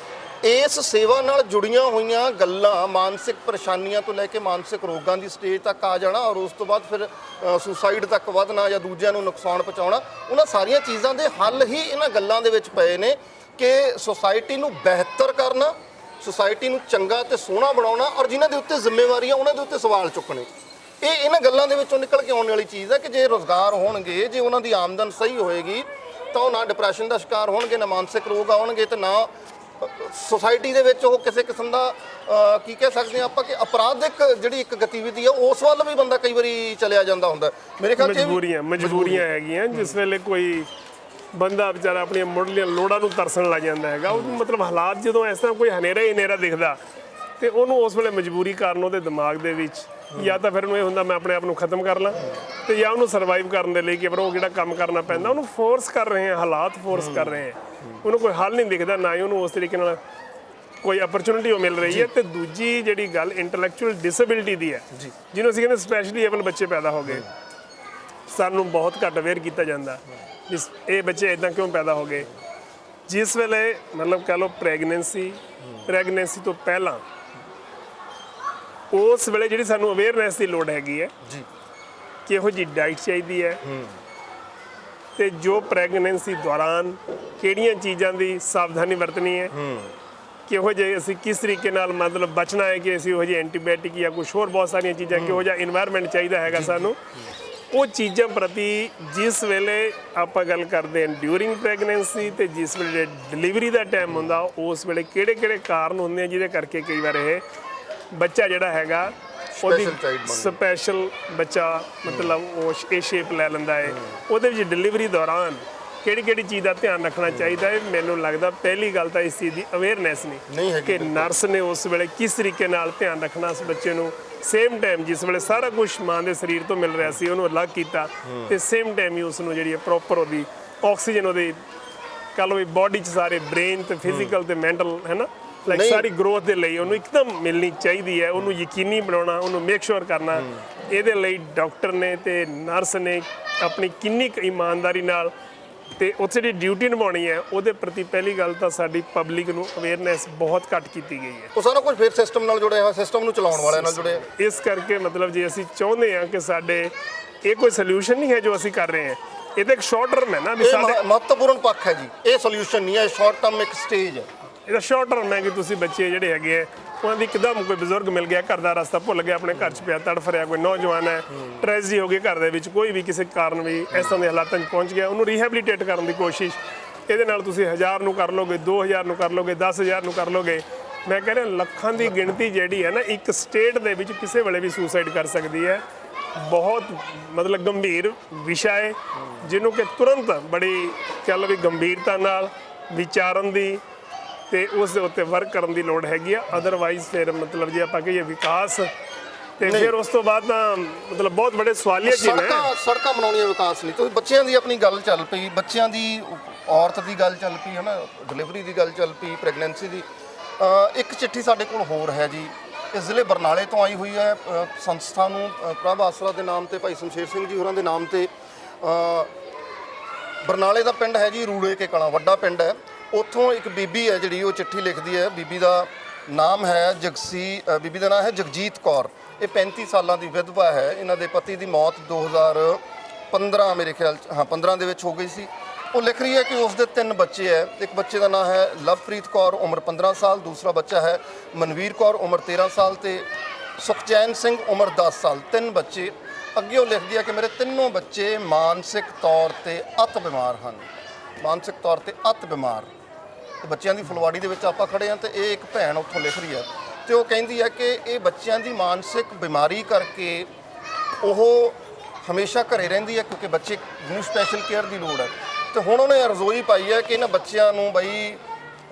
ਇਸ ਸੇਵਾ ਨਾਲ ਜੁੜੀਆਂ ਹੋਈਆਂ ਗੱਲਾਂ, ਮਾਨਸਿਕ ਪਰੇਸ਼ਾਨੀਆਂ ਤੋਂ ਲੈ ਕੇ ਮਾਨਸਿਕ ਰੋਗਾਂ ਦੀ ਸਟੇਜ ਤੱਕ ਆ ਜਾਣਾ, ਔਰ ਉਸ ਤੋਂ ਬਾਅਦ ਫਿਰ ਸੁਸਾਈਡ ਤੱਕ ਵਧਣਾ ਜਾਂ ਦੂਜਿਆਂ ਨੂੰ ਨੁਕਸਾਨ ਪਹੁੰਚਾਉਣਾ, ਉਹਨਾਂ ਸਾਰੀਆਂ ਚੀਜ਼ਾਂ ਦੇ ਹੱਲ ਹੀ ਇਹਨਾਂ ਗੱਲਾਂ ਦੇ ਵਿੱਚ ਪਏ ਨੇ ਕਿ ਸੋਸਾਇਟੀ ਨੂੰ ਬਿਹਤਰ ਕਰਨਾ, ਸੋਸਾਇਟੀ ਨੂੰ ਚੰਗਾ ਤੇ ਸੋਹਣਾ ਬਣਾਉਣਾ, ਔਰ ਜਿਨ੍ਹਾਂ ਦੇ ਉੱਤੇ ਜ਼ਿੰਮੇਵਾਰੀਆਂ ਉਹਨਾਂ ਦੇ ਉੱਤੇ ਸਵਾਲ ਚੁੱਕਣੇ। ਇਹ ਇਹਨਾਂ ਗੱਲਾਂ ਦੇ ਵਿੱਚੋਂ ਨਿਕਲ ਕੇ ਆਉਣ ਵਾਲੀ ਚੀਜ਼ ਹੈ ਕਿ ਜੇ ਰੋਜ਼ਗਾਰ ਹੋਣਗੇ, ਜੇ ਉਹਨਾਂ ਦੀ ਆਮਦਨ ਸਹੀ ਹੋਏਗੀ, ਤਾਂ ਉਹ ਨਾ ਡਿਪਰੈਸ਼ਨ ਦਾ ਸ਼ਿਕਾਰ ਹੋਣਗੇ, ਨਾ ਮਾਨਸਿਕ ਰੋਗ ਆਉਣਗੇ, ਤੇ ਨਾ ਸੋਸਾਇਟੀ ਦੇ ਵਿੱਚ ਉਹ ਕਿਸੇ ਕਿਸਮ ਦਾ ਕੀ ਕਹਿ ਸਕਦੇ ਹਾਂ ਆਪਾਂ ਕਿ ਅਪਰਾਧਿਕ ਜਿਹੜੀ ਇੱਕ ਗਤੀਵਿਧੀ ਆ ਉਸ ਵੱਲ ਵੀ ਬੰਦਾ ਕਈ ਵਾਰੀ ਚਲਿਆ ਜਾਂਦਾ ਹੁੰਦਾ। ਮੇਰੇ ਖਿਆਲ 'ਚ ਮਜਬੂਰੀਆਂ ਹੈਗੀਆਂ, ਜਿਸ ਵੇਲੇ ਕੋਈ ਬੰਦਾ ਵਿਚਾਰਾ ਆਪਣੀਆਂ ਮੁੱਢਲੀਆਂ ਲੋੜਾਂ ਨੂੰ ਤਰਸਣ ਲੱਗ ਜਾਂਦਾ ਹੈਗਾ। ਉਹ ਮਤਲਬ ਹਾਲਾਤ ਜਦੋਂ ਇਸ ਤਰ੍ਹਾਂ ਕੋਈ ਹਨੇਰਾ ਹੀ ਹਨੇਰਾ ਦਿਖਦਾ ਤੇ ਉਹਨੂੰ ਉਸ ਵੇਲੇ ਮਜਬੂਰੀ ਕਾਰਨ ਉਹਦੇ ਦਿਮਾਗ ਦੇ ਵਿੱਚ ਜਾਂ ਤਾਂ ਫਿਰ ਉਹਨੂੰ ਇਹ ਹੁੰਦਾ ਮੈਂ ਆਪਣੇ ਆਪ ਨੂੰ ਖਤਮ ਕਰ ਲਾਂ, ਤੇ ਜਾਂ ਉਹਨੂੰ ਸਰਵਾਈਵ ਕਰਨ ਦੇ ਲਈ ਕਿ ਫਿਰ ਉਹ ਜਿਹੜਾ ਕੰਮ ਕਰਨਾ ਪੈਂਦਾ ਉਹਨੂੰ ਫੋਰਸ ਕਰ ਰਹੇ ਆ, ਹਾਲਾਤ ਫੋਰਸ ਕਰ ਰਹੇ ਆ, ਉਹਨੂੰ ਕੋਈ ਹੱਲ ਨਹੀਂ ਦਿਖਦਾ, ਨਾ ਹੀ ਉਹਨੂੰ ਉਸ ਤਰੀਕੇ ਨਾਲ ਕੋਈ ਅਪਰਚੁਨਿਟੀ ਉਹ ਮਿਲ ਰਹੀ ਹੈ। ਤੇ ਦੂਜੀ ਜਿਹੜੀ ਗੱਲ ਇੰਟੈਲੈਕਚੁਅਲ ਡਿਸੇਬਿਲਿਟੀ ਦੀ ਹੈ, ਜਿਹਨੂੰ ਅਸੀਂ ਕਹਿੰਦੇ ਸਪੈਸ਼ਲੀ ਏਬਲ ਬੱਚੇ ਪੈਦਾ ਹੋ ਗਏ, ਸਾਨੂੰ ਬਹੁਤ ਘੱਟ ਅਵੇਅਰ ਕੀਤਾ ਜਾਂਦਾ ਇਹ ਬੱਚੇ ਇਦਾਂ ਕਿਉਂ ਪੈਦਾ ਹੋ ਗਏ। ਜਿਸ ਵੇਲੇ ਮਤਲਬ ਕਹਿ ਲਓ ਪ੍ਰੈਗਨੈਂਸੀ ਤੋਂ ਪਹਿਲਾਂ ਉਸ ਵੇਲੇ ਜਿਹੜੀ ਸਾਨੂੰ ਅਵੇਅਰਨੈਸ ਦੀ ਲੋੜ ਹੈਗੀ ਹੈ ਕਿ ਇਹੋ ਜਿਹੀ ਡਾਈਟ ਚਾਹੀਦੀ ਹੈ, ਤੇ ਜੋ ਪ੍ਰੈਗਨੈਂਸੀ ਦੌਰਾਨ ਕਿਹੜੀਆਂ ਚੀਜ਼ਾਂ ਦੀ ਸਾਵਧਾਨੀ ਵਰਤਣੀ ਹੈ, ਕਿਹੋ ਜਿਹੇ ਅਸੀਂ ਕਿਸ ਤਰੀਕੇ ਨਾਲ ਮਤਲਬ ਬਚਣਾ ਹੈ ਕਿ ਅਸੀਂ ਉਹੋ ਜਿਹੇ ਐਂਟੀਬਾਇਓਟਿਕ ਜਾਂ ਕੁਛ ਹੋਰ ਬਹੁਤ ਸਾਰੀਆਂ ਚੀਜ਼ਾਂ, ਕਿਹੋ ਜਿਹਾ ਇਨਵਾਇਰਨਮੈਂਟ ਚਾਹੀਦਾ ਹੈਗਾ ਸਾਨੂੰ, ਉਹ ਚੀਜ਼ਾਂ ਪ੍ਰਤੀ ਜਿਸ ਵੇਲੇ ਆਪਾਂ ਗੱਲ ਕਰਦੇ ਹਾਂ ਡਿਊਰਿੰਗ ਪ੍ਰੈਗਨੈਂਸੀ ਤੇ ਜਿਸ ਵੇਲੇ ਡਿਲੀਵਰੀ ਦਾ ਟਾਈਮ ਹੁੰਦਾ, ਉਸ ਵੇਲੇ ਕਿਹੜੇ ਕਾਰਨ ਹੁੰਦੇ ਆ ਜਿਹਦੇ ਕਰਕੇ ਕਈ ਵਾਰ ਇਹ ਬੱਚਾ ਜਿਹੜਾ ਹੈਗਾ ਉਹਦੀ ਸਪੈਸ਼ਲ ਬੱਚਾ ਮਤਲਬ ਉਹ ਇਹ ਸ਼ੇਪ ਲੈ ਲੈਂਦਾ ਹੈ। ਉਹਦੇ ਵਿੱਚ ਡਿਲੀਵਰੀ ਦੌਰਾਨ ਕਿਹੜੀ ਚੀਜ਼ ਦਾ ਧਿਆਨ ਰੱਖਣਾ ਚਾਹੀਦਾ ਹੈ। ਮੈਨੂੰ ਲੱਗਦਾ ਪਹਿਲੀ ਗੱਲ ਤਾਂ ਇਸ ਚੀਜ਼ ਦੀ ਅਵੇਅਰਨੈਸ ਨਹੀਂ ਕਿ ਨਰਸ ਨੇ ਉਸ ਵੇਲੇ ਕਿਸ ਤਰੀਕੇ ਨਾਲ ਧਿਆਨ ਰੱਖਣਾ ਉਸ ਬੱਚੇ ਨੂੰ। ਸੇਮ ਟਾਈਮ ਜਿਸ ਵੇਲੇ ਸਾਰਾ ਕੁਝ ਮਾਂ ਦੇ ਸਰੀਰ ਤੋਂ ਮਿਲ ਰਿਹਾ ਸੀ ਉਹਨੂੰ ਅਲੱਗ ਕੀਤਾ, ਤੇ ਸੇਮ ਟਾਈਮ ਹੀ ਉਸ ਨੂੰ ਜਿਹੜੀ ਹੈ ਪ੍ਰੋਪਰ ਉਹਦੀ ਆਕਸੀਜਨ ਉਹਦੀ ਕਹ ਲਓ ਵੀ ਬੋਡੀ 'ਚ ਸਾਰੇ ਬ੍ਰੇਨ ਤੇ ਫਿਜ਼ੀਕਲ ਤੇ ਮੈਂਟਲ ਹੈ ਨਾ ਲਾਈਕ ਸਾਰੀ ਗਰੋਥ ਦੇ ਲਈ ਉਹਨੂੰ ਇੱਕਦਮ ਮਿਲਣੀ ਚਾਹੀਦੀ ਹੈ। ਉਹਨੂੰ ਯਕੀਨੀ ਬਣਾਉਣਾ, ਉਹਨੂੰ ਮੇਕ ਸ਼ੋਰ ਕਰਨਾ, ਇਹਦੇ ਲਈ ਡਾਕਟਰ ਨੇ ਤੇ ਨਰਸ ਨੇ ਆਪਣੀ ਕਿੰਨੀ ਇਮਾਨਦਾਰੀ ਨਾਲ ਤੇ ਉੱਥੇ ਜਿਹੜੀ ਡਿਊਟੀ ਨਿਭਾਉਣੀ ਹੈ ਉਹਦੇ ਪ੍ਰਤੀ ਪਹਿਲੀ ਗੱਲ ਤਾਂ ਸਾਡੀ ਪਬਲਿਕ ਨੂੰ ਅਵੇਅਰਨੈਸ ਬਹੁਤ ਘੱਟ ਕੀਤੀ ਗਈ ਹੈ। ਉਹ ਸਾਰਾ ਕੁਝ ਫਿਰ ਸਿਸਟਮ ਨਾਲ ਜੁੜਿਆ ਹੋਇਆ, ਸਿਸਟਮ ਨੂੰ ਚਲਾਉਣ ਵਾਲਿਆਂ ਨਾਲ ਜੁੜਿਆ। ਇਸ ਕਰਕੇ ਮਤਲਬ ਜੇ ਅਸੀਂ ਚਾਹੁੰਦੇ ਹਾਂ ਕਿ ਸਾਡੇ ਇਹ ਕੋਈ ਸੋਲੂਸ਼ਨ ਨਹੀਂ ਹੈ ਜੋ ਅਸੀਂ ਕਰ ਰਹੇ ਹਾਂ, ਇਹ ਤਾਂ ਇੱਕ ਸ਼ਾਰਟ ਟਰਮ ਹੈ ਨਾ ਵੀ ਸਾਡੇ ਮਹੱਤਵਪੂਰਨ ਪੱਖ ਹੈ ਜੀ। ਇਹ ਸੋਲੂਸ਼ਨ ਨਹੀਂ ਹੈ, ਸ਼ਾਰਟ ਟਰਮ ਇੱਕ ਸਟੇਜ ਹੈ। ਇਹਦਾ ਸ਼ਾਰਟ ਟਰਮ ਹੈ ਕਿ ਤੁਸੀਂ ਬੱਚੇ ਜਿਹੜੇ ਹੈਗੇ ਆ ਉਹਨਾਂ ਦੀ ਇੱਕਦਮ ਕੋਈ ਬਜ਼ੁਰਗ ਮਿਲ ਗਿਆ, ਘਰ ਦਾ ਰਸਤਾ ਭੁੱਲ ਗਿਆ, ਆਪਣੇ ਘਰ 'ਚ ਪਿਆ ਤੜਫ ਰਿਹਾ, ਕੋਈ ਨੌਜਵਾਨ ਹੈ, ਟ੍ਰੈਜਡੀ ਹੋ ਗਈ ਘਰ ਦੇ ਵਿੱਚ, ਕੋਈ ਵੀ ਕਿਸੇ ਕਾਰਨ ਵੀ ਇਸ ਤਰ੍ਹਾਂ ਦੇ ਹਾਲਾਤਾਂ 'ਚ ਪਹੁੰਚ ਗਿਆ, ਉਹਨੂੰ ਰੀਹੈਬਿਲਿਟੇਟ ਕਰਨ ਦੀ ਕੋਸ਼ਿਸ਼, ਇਹਦੇ ਨਾਲ ਤੁਸੀਂ 1000 ਨੂੰ ਕਰ ਲੋਗੇ, 2000 ਨੂੰ ਕਰ ਲੋਗੇ, 10000 ਨੂੰ ਕਰ ਲੋਗੇ। ਮੈਂ ਕਹਿ ਰਿਹਾ ਲੱਖਾਂ ਦੀ ਗਿਣਤੀ ਜਿਹੜੀ ਹੈ ਨਾ ਇੱਕ ਸਟੇਟ ਦੇ ਵਿੱਚ ਕਿਸੇ ਵੇਲੇ ਵੀ ਸੁਸਾਈਡ ਕਰ ਸਕਦੀ ਹੈ। ਬਹੁਤ ਮਤਲਬ ਗੰਭੀਰ ਵਿਸ਼ਾ ਹੈ ਜਿਹਨੂੰ ਕਿ ਤੁਰੰਤ ਬੜੀ ਕਹਿ ਲਓ ਵੀ ਗੰਭੀਰਤਾ ਨਾਲ ਵਿਚਾਰਨ ਦੀ ਤੇ ਉਸ ਦੇ ਉੱਤੇ ਵਰਕ ਕਰਨ ਦੀ ਲੋੜ ਹੈਗੀ ਆ। ਅਦਰਵਾਈਜ਼ ਫਿਰ ਮਤਲਬ ਜੇ ਆਪਾਂ ਕਹੀਏ ਵਿਕਾਸ ਤੇ ਫਿਰ ਉਸ ਤੋਂ ਬਾਅਦ ਤਾਂ ਮਤਲਬ ਬਹੁਤ ਬੜੇ ਸਵਾਲੀਆ ਚੀਜ਼ ਨੇ। ਸੜਕਾਂ ਬਣਾਉਣੀਆਂ ਵਿਕਾਸ ਨਹੀਂ। ਤੁਸੀਂ ਬੱਚਿਆਂ ਦੀ ਆਪਣੀ ਗੱਲ ਚੱਲ ਪਈ, ਬੱਚਿਆਂ ਦੀ ਔਰਤ ਦੀ ਗੱਲ ਚੱਲ ਪਈ ਹੈ ਨਾ, ਡਿਲੀਵਰੀ ਦੀ ਗੱਲ ਚੱਲ ਪਈ, ਪ੍ਰੈਗਨੈਂਸੀ ਦੀ। ਇੱਕ ਚਿੱਠੀ ਸਾਡੇ ਕੋਲ ਹੋਰ ਹੈ ਜੀ, ਇਸ ਜ਼ਿਲ੍ਹੇ ਬਰਨਾਲੇ ਤੋਂ ਆਈ ਹੋਈ ਹੈ, ਸੰਸਥਾ ਨੂੰ ਪ੍ਰਭ ਆਸਰਾ ਦੇ ਨਾਮ ਤੇ, ਭਾਈ ਸ਼ਮਸ਼ੇਰ ਸਿੰਘ ਜੀ ਹੋਰਾਂ ਦੇ ਨਾਮ ਤੇ। ਬਰਨਾਲੇ ਦਾ ਪਿੰਡ ਹੈ ਜੀ ਰੂੜੇ ਕੇ ਕਲਾਂ, ਵੱਡਾ ਪਿੰਡ ਹੈ। ਉੱਥੋਂ ਇੱਕ ਬੀਬੀ ਹੈ ਜਿਹੜੀ ਉਹ ਚਿੱਠੀ ਲਿਖਦੀ ਹੈ। ਬੀਬੀ ਦਾ ਨਾਮ ਹੈ ਬੀਬੀ ਦਾ ਨਾਮ ਹੈ ਜਗਜੀਤ ਕੌਰ। ਇਹ 35 ਸਾਲਾਂ ਦੀ ਵਿਧਵਾ ਹੈ। ਇਹਨਾਂ ਦੇ ਪਤੀ ਦੀ ਮੌਤ 2015 ਮੇਰੇ ਖਿਆਲ 15 ਦੇ ਵਿੱਚ ਹੋ ਗਈ ਸੀ। ਉਹ ਲਿਖ ਰਹੀ ਹੈ ਕਿ ਉਸ ਦੇ 3 ਬੱਚੇ ਹੈ। ਇੱਕ ਬੱਚੇ ਦਾ ਨਾਮ ਹੈ ਲਵਪ੍ਰੀਤ ਕੌਰ, ਉਮਰ 15 ਸਾਲ। ਦੂਸਰਾ ਬੱਚਾ ਹੈ ਮਨਵੀਰ ਕੌਰ, ਉਮਰ 13 ਸਾਲ ਤੇ ਸੁਖਚੈਨ ਸਿੰਘ, ਉਮਰ 10 ਸਾਲ। 3 ਬੱਚੇ। ਅੱਗੇ ਉਹ ਲਿਖਦੀ ਹੈ ਕਿ ਮੇਰੇ ਤਿੰਨੋਂ ਬੱਚੇ ਮਾਨਸਿਕ ਤੌਰ ਤੇ ਅਤ ਬਿਮਾਰ ਹਨ, ਮਾਨਸਿਕ ਤੌਰ ਤੇ ਅਤ ਬਿਮਾਰ। ਤੇ ਬੱਚਿਆਂ ਦੀ ਫੁਲਵਾੜੀ ਦੇ ਵਿੱਚ ਆਪਾਂ ਖੜੇ ਹਾਂ ਤੇ ਇਹ ਇੱਕ ਭੈਣ ਉੱਥੋਂ ਲਿਖ ਰਹੀ ਹੈ ਤੇ ਉਹ ਕਹਿੰਦੀ ਹੈ ਕਿ ਇਹ ਬੱਚਿਆਂ ਦੀ ਮਾਨਸਿਕ ਬਿਮਾਰੀ ਕਰਕੇ ਉਹ ਹਮੇਸ਼ਾ ਘਰੇ ਰਹਿੰਦੀ ਹੈ ਕਿਉਂਕਿ ਬੱਚੇ ਨੂੰ ਸਪੈਸ਼ਲ ਕੇਅਰ ਦੀ ਲੋੜ ਹੈ। ਤੇ ਹੁਣ ਉਹਨੇ ਅਰਜ਼ੋਈ ਪਾਈ ਹੈ ਕਿ ਇਹਨਾਂ ਬੱਚਿਆਂ ਨੂੰ ਬਈ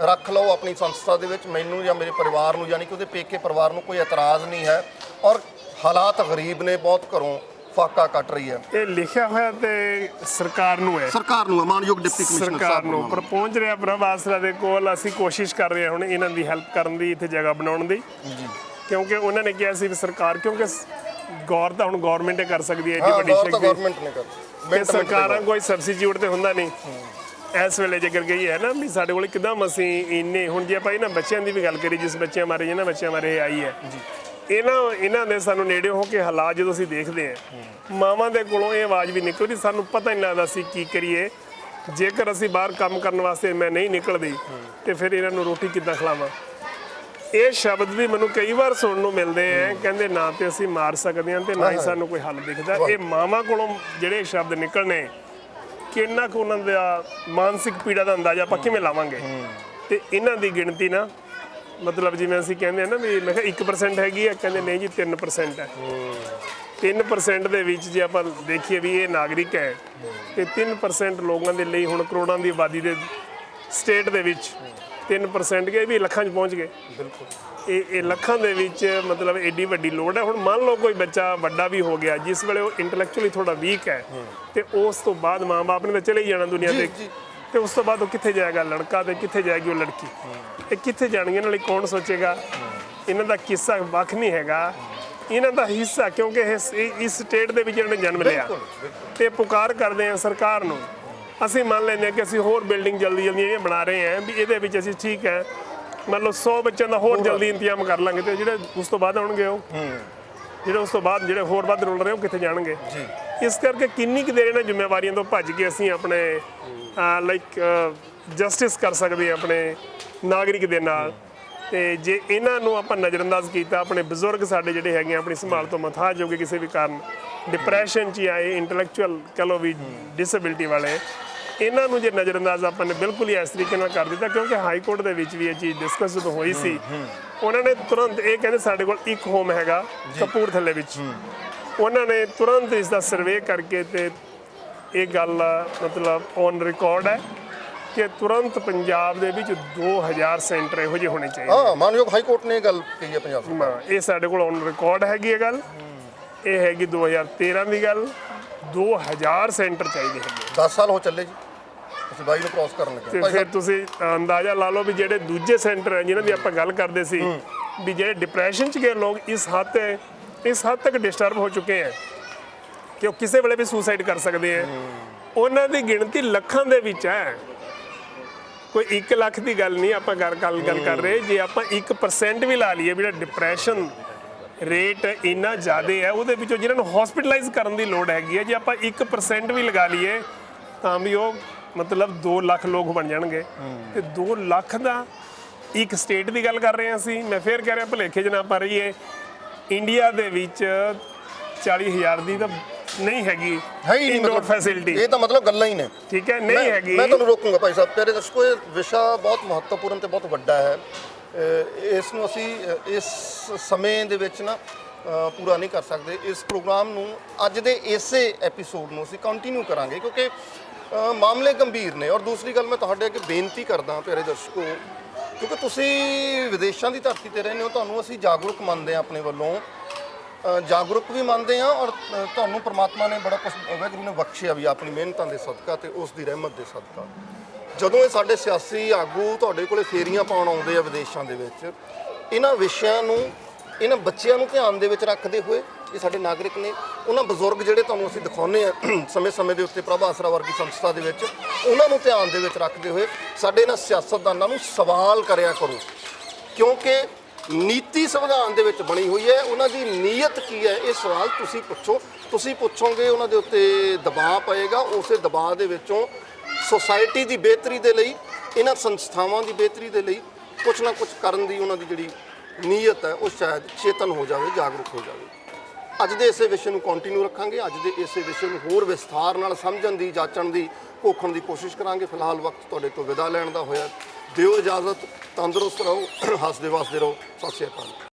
ਰੱਖ ਲਓ ਆਪਣੀ ਸੰਸਥਾ ਦੇ ਵਿੱਚ, ਮੈਨੂੰ ਜਾਂ ਮੇਰੇ ਪਰਿਵਾਰ ਨੂੰ, ਯਾਨੀ ਕਿ ਉਹਦੇ ਪੇਕੇ ਪਰਿਵਾਰ ਨੂੰ ਕੋਈ ਇਤਰਾਜ਼ ਨਹੀਂ ਹੈ। ਔਰ ਹਾਲਾਤ ਗਰੀਬ ਨੇ, ਬਹੁਤ ਘਰੋਂ ਫਾਕਾ ਕੱਟ ਰਹੀ ਹੈ। ਇਹ ਲਿਖਿਆ ਹੋਇਆ ਤੇ ਸਰਕਾਰ ਨੂੰ ਹੈ, ਸਰਕਾਰ ਨੂੰ, ਮਾਨਯੋਗ ਡਿਪਟੀ ਕਮਿਸ਼ਨਰ ਸਰਕਾਰ ਨੂੰ, ਪਰ ਪਹੁੰਚ ਰਿਹਾ ਪ੍ਰਭ ਆਸਰਾ ਦੇ ਕੋਲ। ਅਸੀਂ ਕੋਸ਼ਿਸ਼ ਕਰ ਰਹੇ ਹਾਂ ਹੁਣ ਇਹਨਾਂ ਦੀ ਹੈਲਪ ਕਰਨ ਦੀ, ਇੱਥੇ ਜਗ੍ਹਾ ਬਣਾਉਣ ਦੀ ਜੀ, ਕਿਉਂਕਿ ਉਹਨਾਂ ਨੇ ਕਿਹਾ ਸੀ ਵੀ ਸਰਕਾਰ, ਕਿਉਂਕਿ ਗੌਰ ਤਾਂ ਹੁਣ ਗਵਰਨਮੈਂਟ ਕਰ ਸਕਦੀ ਹੈ ਏਡੀ ਵੱਡੀ ਸ਼ਕਤੀ, ਗਵਰਨਮੈਂਟ ਨੇ ਕਰ ਸਰਕਾਰਾਂ ਕੋਈ ਸਬਸਿਟਿਊਟ ਤੇ ਹੁੰਦਾ ਨਹੀਂ। ਇਸ ਵੇਲੇ ਜੇਕਰ ਗਈ ਹੈ ਨਾ ਵੀ ਸਾਡੇ ਕੋਲ ਇੱਕਦਮ ਅਸੀਂ ਇੰਨੇ, ਹੁਣ ਜੇ ਆਪਾਂ ਇਹਨਾਂ ਬੱਚਿਆਂ ਦੀ ਵੀ ਗੱਲ ਕਰੀ, ਜਿਸ ਬੱਚਿਆਂ ਮਾਰੇ, ਜਿਹਨਾਂ ਬੱਚਿਆਂ ਮਾਰੇ ਆਈ ਹੈ, ਇਹਨਾਂ ਦੇ ਸਾਨੂੰ ਨੇੜੇ ਹੋ ਕੇ ਹਾਲਾਤ ਜਦੋਂ ਅਸੀਂ ਦੇਖਦੇ ਹਾਂ, ਮਾਵਾਂ ਦੇ ਕੋਲੋਂ ਇਹ ਆਵਾਜ਼ ਵੀ ਨਿਕਲਦੀ, ਸਾਨੂੰ ਪਤਾ ਨਹੀਂ ਲੱਗਦਾ ਅਸੀਂ ਕੀ ਕਰੀਏ। ਜੇਕਰ ਅਸੀਂ ਬਾਹਰ ਕੰਮ ਕਰਨ ਵਾਸਤੇ ਮੈਂ ਨਹੀਂ ਨਿਕਲਦੀ ਤੇ ਫਿਰ ਇਹਨਾਂ ਨੂੰ ਰੋਟੀ ਕਿੱਦਾਂ ਖਿਲਾਵਾਂ। ਇਹ ਸ਼ਬਦ ਵੀ ਮੈਨੂੰ ਕਈ ਵਾਰ ਸੁਣਨ ਨੂੰ ਮਿਲਦੇ ਆ, ਕਹਿੰਦੇ ਨਾ ਤੇ ਅਸੀਂ ਮਾਰ ਸਕਦੇ ਹਾਂ ਤੇ ਨਾ ਹੀ ਸਾਨੂੰ ਕੋਈ ਹੱਲ ਦਿਖਦਾ। ਇਹ ਮਾਵਾਂ ਕੋਲੋਂ ਜਿਹੜੇ ਸ਼ਬਦ ਨਿਕਲਣੇ, ਕਿੰਨਾ ਕੁ ਉਹਨਾਂ ਦਾ ਮਾਨਸਿਕ ਪੀੜਾ ਦਾ ਅੰਦਾਜ਼ਾ ਆਪਾਂ ਕਿਵੇਂ ਲਾਵਾਂਗੇ। ਤੇ ਇਹਨਾਂ ਦੀ ਗਿਣਤੀ ਨਾ ਮਤਲਬ ਜਿਵੇਂ ਅਸੀਂ ਕਹਿੰਦੇ ਆ ਨਾ ਵੀ ਮੈਂ ਕਿਹਾ 1% ਹੈਗੀ ਆ, ਕਹਿੰਦੇ ਨਹੀਂ ਜੀ 3% ਹੈ। 3% ਦੇ ਵਿੱਚ ਜੇ ਆਪਾਂ ਦੇਖੀਏ ਵੀ ਇਹ ਨਾਗਰਿਕ ਹੈ ਤੇ 3% ਲੋਕਾਂ ਦੇ ਲਈ ਹੁਣ ਕਰੋੜਾਂ ਦੀ ਆਬਾਦੀ ਦੇ ਸਟੇਟ ਦੇ ਵਿੱਚ 3% ਗਏ ਵੀ ਲੱਖਾਂ 'ਚ ਪਹੁੰਚ ਗਏ। ਬਿਲਕੁਲ ਇਹ ਲੱਖਾਂ ਦੇ ਵਿੱਚ ਮਤਲਬ ਐਡੀ ਵੱਡੀ ਲੋੜ ਹੈ। ਹੁਣ ਮੰਨ ਲਓ ਕੋਈ ਬੱਚਾ ਵੱਡਾ ਵੀ ਹੋ ਗਿਆ, ਜਿਸ ਵੇਲੇ ਉਹ ਇੰਟੈਲੈਕਚੁਅਲੀ ਥੋੜਾ ਵੀਕ ਹੈ ਤੇ ਉਸ ਤੋਂ ਬਾਅਦ ਮਾਂ-ਬਾਪ ਨੇ ਤਾਂ ਚਲੇ ਹੀ ਜਾਣਾ ਦੁਨੀਆ ਤੇ, ਤੇ ਉਸ ਤੋਂ ਬਾਅਦ ਉਹ ਕਿੱਥੇ ਜਾਏਗਾ ਲੜਕਾ ਤੇ ਕਿੱਥੇ ਜਾਏਗੀ ਉਹ ਲੜਕੀ, ਇਹ ਕਿੱਥੇ ਜਾਣਗੇ, ਨਾਲੇ ਕੌਣ ਸੋਚੇਗਾ। ਇਹਨਾਂ ਦਾ ਕਿੱਸਾ ਵੱਖ ਨਹੀਂ ਹੈਗਾ, ਇਹਨਾਂ ਦਾ ਹਿੱਸਾ, ਕਿਉਂਕਿ ਇਸ ਸਟੇਟ ਦੇ ਵਿੱਚ ਇਹਨਾਂ ਨੇ ਜਨਮ ਲਿਆ ਤੇ ਪੁਕਾਰ ਕਰਦੇ ਆ ਸਰਕਾਰ ਨੂੰ। ਅਸੀਂ ਮੰਨ ਲੈਂਦੇ ਹਾਂ ਕਿ ਅਸੀਂ ਹੋਰ ਬਿਲਡਿੰਗ ਜਲਦੀ ਜਿਹੜੀਆਂ ਬਣਾ ਰਹੇ ਹਾਂ ਵੀ ਇਹਦੇ ਵਿੱਚ ਅਸੀਂ ਠੀਕ ਹੈ ਮਤਲਬ 100 ਬੱਚਿਆਂ ਦਾ ਹੋਰ ਜਲਦੀ ਇੰਤਜ਼ਾਮ ਕਰ ਲਾਂਗੇ, ਤੇ ਜਿਹੜੇ ਉਸ ਤੋਂ ਬਾਅਦ ਆਉਣਗੇ ਉਹ ਜਿਹੜੇ ਉਸ ਤੋਂ ਬਾਅਦ ਜਿਹੜੇ ਹੋਰ ਵੱਧ ਰੁਲ ਰਹੇ ਉਹ ਕਿੱਥੇ ਜਾਣਗੇ। ਇਸ ਕਰਕੇ ਕਿੰਨੀ ਕੁ ਦੇਰ ਇਹਨਾਂ ਜ਼ਿੰਮੇਵਾਰੀਆਂ ਤੋਂ ਭੱਜ ਕੇ ਅਸੀਂ ਆਪਣੇ ਲਾਈਕ ਜਸਟਿਸ ਕਰ ਸਕਦੇ ਹਾਂ ਆਪਣੇ ਨਾਗਰਿਕ ਦੇ ਨਾਲ। ਤੇ ਜੇ ਇਹਨਾਂ ਨੂੰ ਆਪਾਂ ਨਜ਼ਰਅੰਦਾਜ਼ ਕੀਤਾ, ਆਪਣੇ ਬਜ਼ੁਰਗ ਸਾਡੇ ਜਿਹੜੇ ਹੈਗੇ ਆਪਣੀ ਸੰਭਾਲ ਤੋਂ ਮਥਾਜ ਹੋ ਗਏ ਕਿਸੇ ਵੀ ਕਾਰਨ, ਡਿਪਰੈਸ਼ਨ 'ਚ ਆਏ, ਇੰਟੈਲੈਕਚੁਅਲ ਕਹ ਲਓ ਵੀ ਡਿਸੇਬਿਲਟੀ ਵਾਲੇ, ਇਹਨਾਂ ਨੂੰ ਜੇ ਨਜ਼ਰਅੰਦਾਜ਼ ਆਪਾਂ ਨੇ ਬਿਲਕੁਲ ਹੀ ਇਸ ਤਰੀਕੇ ਨਾਲ ਕਰ ਦਿੱਤਾ, ਕਿਉਂਕਿ ਹਾਈ ਕੋਰਟ ਦੇ ਵਿੱਚ ਵੀ ਇਹ ਚੀਜ਼ ਡਿਸਕਸ ਜਦੋਂ ਹੋਈ ਸੀ, ਉਹਨਾਂ ਨੇ ਤੁਰੰਤ ਇਹ ਕਹਿੰਦੇ ਸਾਡੇ ਕੋਲ ਇੱਕ ਹੋਮ ਹੈਗਾ ਕਪੂਰਥਲੇ ਵਿੱਚ, ਉਹਨਾਂ ਨੇ ਤੁਰੰਤ ਇਸ ਦਾ ਸਰਵੇ ਕਰਕੇ ਤੇ ਇਹ ਗੱਲ ਮਤਲਬ ਔਨ ਰਿਕਾਰਡ ਹੈ ਕਿ ਤੁਰੰਤ ਪੰਜਾਬ ਦੇ ਵਿੱਚ 2000 ਸੈਂਟਰ ਇਹੋ ਜਿਹੇ ਹੋਣੇ ਚਾਹੀਦੇ। ਹਾਂ, ਮਾਨਯੋਗ ਹਾਈ ਕੋਰਟ ਨੇ ਗੱਲ ਕਹੀ ਹੈ ਪੰਜਾਬ ਸਰਕਾਰ। ਇਹ ਸਾਡੇ ਕੋਲ ਔਨ ਰਿਕਾਰਡ ਹੈਗੀ ਇਹ ਗੱਲ, ਇਹ ਹੈਗੀ 2013 ਦੀ ਗੱਲ, 2000 ਸੈਂਟਰ ਚਾਹੀਦੇ ਹੈਗੇ। 10 ਸਾਲ ਹੋ ਚੱਲੇ ਜੀ, ਅਸੀਂ 22 ਨੂੰ ਕ੍ਰਾਸ ਕਰਨ ਲੱਗੇ। ਤੇ ਫਿਰ ਤੁਸੀਂ ਅੰਦਾਜ਼ਾ ਲਾ ਲਓ ਵੀ ਜਿਹੜੇ ਦੂਜੇ ਸੈਂਟਰ ਹੈ ਜਿਨ੍ਹਾਂ ਦੀ ਆਪਾਂ ਗੱਲ ਕਰਦੇ ਸੀ ਵੀ ਜਿਹੜੇ ਡਿਪਰੈਸ਼ਨ 'ਚ ਗਏ ਲੋਕ ਇਸ ਹੱਦ ਤੱਕ ਡਿਸਟਰਬ ਹੋ ਚੁੱਕੇ ਹੈ ਕਿ ਉਹ ਕਿਸੇ ਵੇਲੇ ਵੀ ਸੁਸਾਈਡ ਕਰ ਸਕਦੇ ਹੈ। ਉਹਨਾਂ ਦੀ ਗਿਣਤੀ ਲੱਖਾਂ ਦੇ ਵਿੱਚ ਹੈ, ਕੋਈ 1 ਲੱਖ ਦੀ ਗੱਲ ਨਹੀਂ ਆਪਾਂ ਗੱਲ ਕਰ ਰਹੇ। ਜੇ ਆਪਾਂ 1% ਵੀ ਲਾ ਲਈਏ, ਜਿਹੜਾ ਡਿਪਰੈਸ਼ਨ ਰੇਟ ਇੰਨਾ ਜ਼ਿਆਦਾ ਹੈ, ਉਹਦੇ ਵਿੱਚੋਂ ਜਿਹਨਾਂ ਨੂੰ ਹਸਪੀਟਲਾਈਜ਼ ਕਰਨ ਦੀ ਲੋੜ ਹੈਗੀ ਹੈ, ਜੇ ਆਪਾਂ 1% ਵੀ ਲਗਾ ਲਈਏ ਤਾਂ ਵੀ ਉਹ ਮਤਲਬ 2 ਲੱਖ ਲੋਕ ਬਣ ਜਾਣਗੇ। ਤੇ 2 ਲੱਖ ਦਾ ਇੱਕ ਸਟੇਟ ਦੀ ਗੱਲ ਕਰ ਰਹੇ ਹਾਂ ਅਸੀਂ, ਮੈਂ ਫੇਰ ਕਹਿ ਰਿਹਾ ਭੁਲੇਖੇ 'ਚ ਨਾ ਪਾ ਰਹੀਏ, ਇੰਡੀਆ ਦੇ ਵਿੱਚ 40,000 ਦੀ ਤਾਂ ਨਹੀਂ ਹੈਗੀ ਹੈ ਹੀ ਨਹੀਂ ਇੰਡੋਰ ਮਤਲਬ ਫੈਸਿਲਿਟੀ। ਇਹ ਤਾਂ ਮਤਲਬ ਗੱਲਾਂ ਹੀ ਨੇ। ਠੀਕ ਹੈ, ਨਹੀਂ ਹੈਗੀ। ਮੈਂ ਤੁਹਾਨੂੰ ਰੋਕੂੰਗਾ ਭਾਈ ਸਾਹਿਬ, ਪਿਆਰੇ ਦਰਸ਼ਕੋ, ਇਹ ਵਿਸ਼ਾ ਬਹੁਤ ਮਹੱਤਵਪੂਰਨ ਤੇ ਬਹੁਤ ਵੱਡਾ ਹੈ। ਇਸ ਨੂੰ ਅਸੀਂ ਇਸ ਸਮੇਂ ਦੇ ਵਿੱਚ ਨਾ ਪੂਰਾ ਨਹੀਂ ਕਰ ਸਕਦੇ। ਇਸ ਪ੍ਰੋਗਰਾਮ ਨੂੰ ਅੱਜ ਦੇ ਇਸੇ ਐਪੀਸੋਡ ਨੂੰ ਅਸੀਂ ਕੰਟੀਨਿਊ ਕਰਾਂਗੇ ਕਿਉਂਕਿ ਮਾਮਲੇ ਗੰਭੀਰ ਨੇ। ਔਰ ਦੂਸਰੀ ਗੱਲ ਮੈਂ ਤੁਹਾਡੇ ਅੱਗੇ ਬੇਨਤੀ ਕਰਦਾ ਪਿਆਰੇ ਦਰਸ਼ਕੋ, ਕਿਉਂਕਿ ਤੁਸੀਂ ਵਿਦੇਸ਼ਾਂ ਦੀ ਧਰਤੀ ਤੇ ਰਹਿੰਦੇ ਹੋ, ਤੁਹਾਨੂੰ ਅਸੀਂ ਜਾਗਰੂਕ ਮੰਨਦੇ ਹਾਂ, ਆਪਣੇ ਵੱਲੋਂ ਜਾਗਰੂਕ ਵੀ ਮੰਨਦੇ ਹਾਂ। ਔਰ ਤੁਹਾਨੂੰ ਪ੍ਰਮਾਤਮਾ ਨੇ ਬੜਾ ਕੁਛ ਵਾਹਿਗੁਰੂ ਨੇ ਬਖਸ਼ਿਆ ਵੀ ਆਪਣੀ ਮਿਹਨਤਾਂ ਦੇ ਸਦਕਾ ਤੇ ਉਸ ਦੀ ਰਹਿਮਤ ਦੇ ਸਦਕਾ। ਜਦੋਂ ਇਹ ਸਾਡੇ ਸਿਆਸੀ ਆਗੂ ਤੁਹਾਡੇ ਕੋਲੇ ਫੇਰੀਆਂ ਪਾਉਣ ਆਉਂਦੇ ਆ ਵਿਦੇਸ਼ਾਂ ਦੇ ਵਿੱਚ, ਇਹਨਾਂ ਵਿਸ਼ਿਆਂ ਨੂੰ, ਇਹਨਾਂ ਬੱਚਿਆਂ ਨੂੰ ਧਿਆਨ ਦੇ ਵਿੱਚ ਰੱਖਦੇ ਹੋਏ, ਇਹ ਸਾਡੇ ਨਾਗਰਿਕ ਨੇ, ਉਹਨਾਂ ਬਜ਼ੁਰਗ ਜਿਹੜੇ ਤੁਹਾਨੂੰ ਅਸੀਂ ਦਿਖਾਉਂਦੇ ਆ ਸਮੇਂ-ਸਮੇਂ ਦੇ ਉੱਤੇ ਪ੍ਰਭ ਆਸਰਾ ਵਰਗੀ ਸੰਸਥਾ ਦੇ ਵਿੱਚ, ਉਹਨਾਂ ਨੂੰ ਧਿਆਨ ਦੇ ਵਿੱਚ ਰੱਖਦੇ ਹੋਏ ਸਾਡੇ ਇਹਨਾਂ ਸਿਆਸਤਦਾਨਾਂ ਨੂੰ ਸਵਾਲ ਕਰਿਆ ਕਰੋ, ਕਿਉਂਕਿ ਨੀਤੀ ਸੰਵਿਧਾਨ ਦੇ ਵਿੱਚ ਬਣੀ ਹੋਈ ਹੈ। ਉਹਨਾਂ ਦੀ ਨੀਅਤ ਕੀ ਹੈ, ਇਹ ਸਵਾਲ ਤੁਸੀਂ ਪੁੱਛੋ। ਤੁਸੀਂ ਪੁੱਛੋਗੇ, ਉਹਨਾਂ ਦੇ ਉੱਤੇ ਦਬਾਅ ਪਏਗਾ। ਉਸੇ ਦਬਾਅ ਦੇ ਵਿੱਚੋਂ ਸੋਸਾਇਟੀ ਦੀ ਬਿਹਤਰੀ ਦੇ ਲਈ, ਇਹਨਾਂ ਸੰਸਥਾਵਾਂ ਦੀ ਬਿਹਤਰੀ ਦੇ ਲਈ ਕੁਛ ਨਾ ਕੁਛ ਕਰਨ ਦੀ ਉਹਨਾਂ ਦੀ ਜਿਹੜੀ ਨੀਅਤ ਹੈ ਉਹ ਸ਼ਾਇਦ ਚੇਤਨ ਹੋ ਜਾਵੇ, ਜਾਗਰੂਕ ਹੋ ਜਾਵੇ। ਅੱਜ ਦੇ ਇਸੇ ਵਿਸ਼ੇ ਨੂੰ ਕੰਟੀਨਿਊ ਰੱਖਾਂਗੇ। ਅੱਜ ਦੇ ਇਸੇ ਵਿਸ਼ੇ ਨੂੰ ਹੋਰ ਵਿਸਥਾਰ ਨਾਲ ਸਮਝਣ ਦੀ, ਜਾਚਣ ਦੀ, ਘੋਖਣ ਦੀ ਕੋਸ਼ਿਸ਼ ਕਰਾਂਗੇ। ਫਿਲਹਾਲ ਵਕਤ ਤੁਹਾਡੇ ਤੋਂ ਵਿਦਾ ਲੈਣ ਦਾ ਹੋਇਆ। ਦਿਓ ਇਜਾਜ਼ਤ। ਤੰਦਰੁਸਤ ਰਹੋ, ਹੱਸਦੇ ਵਸਦੇ ਰਹੋ। ਸਤਿ ਸ਼੍ਰੀ ਅਕਾਲ।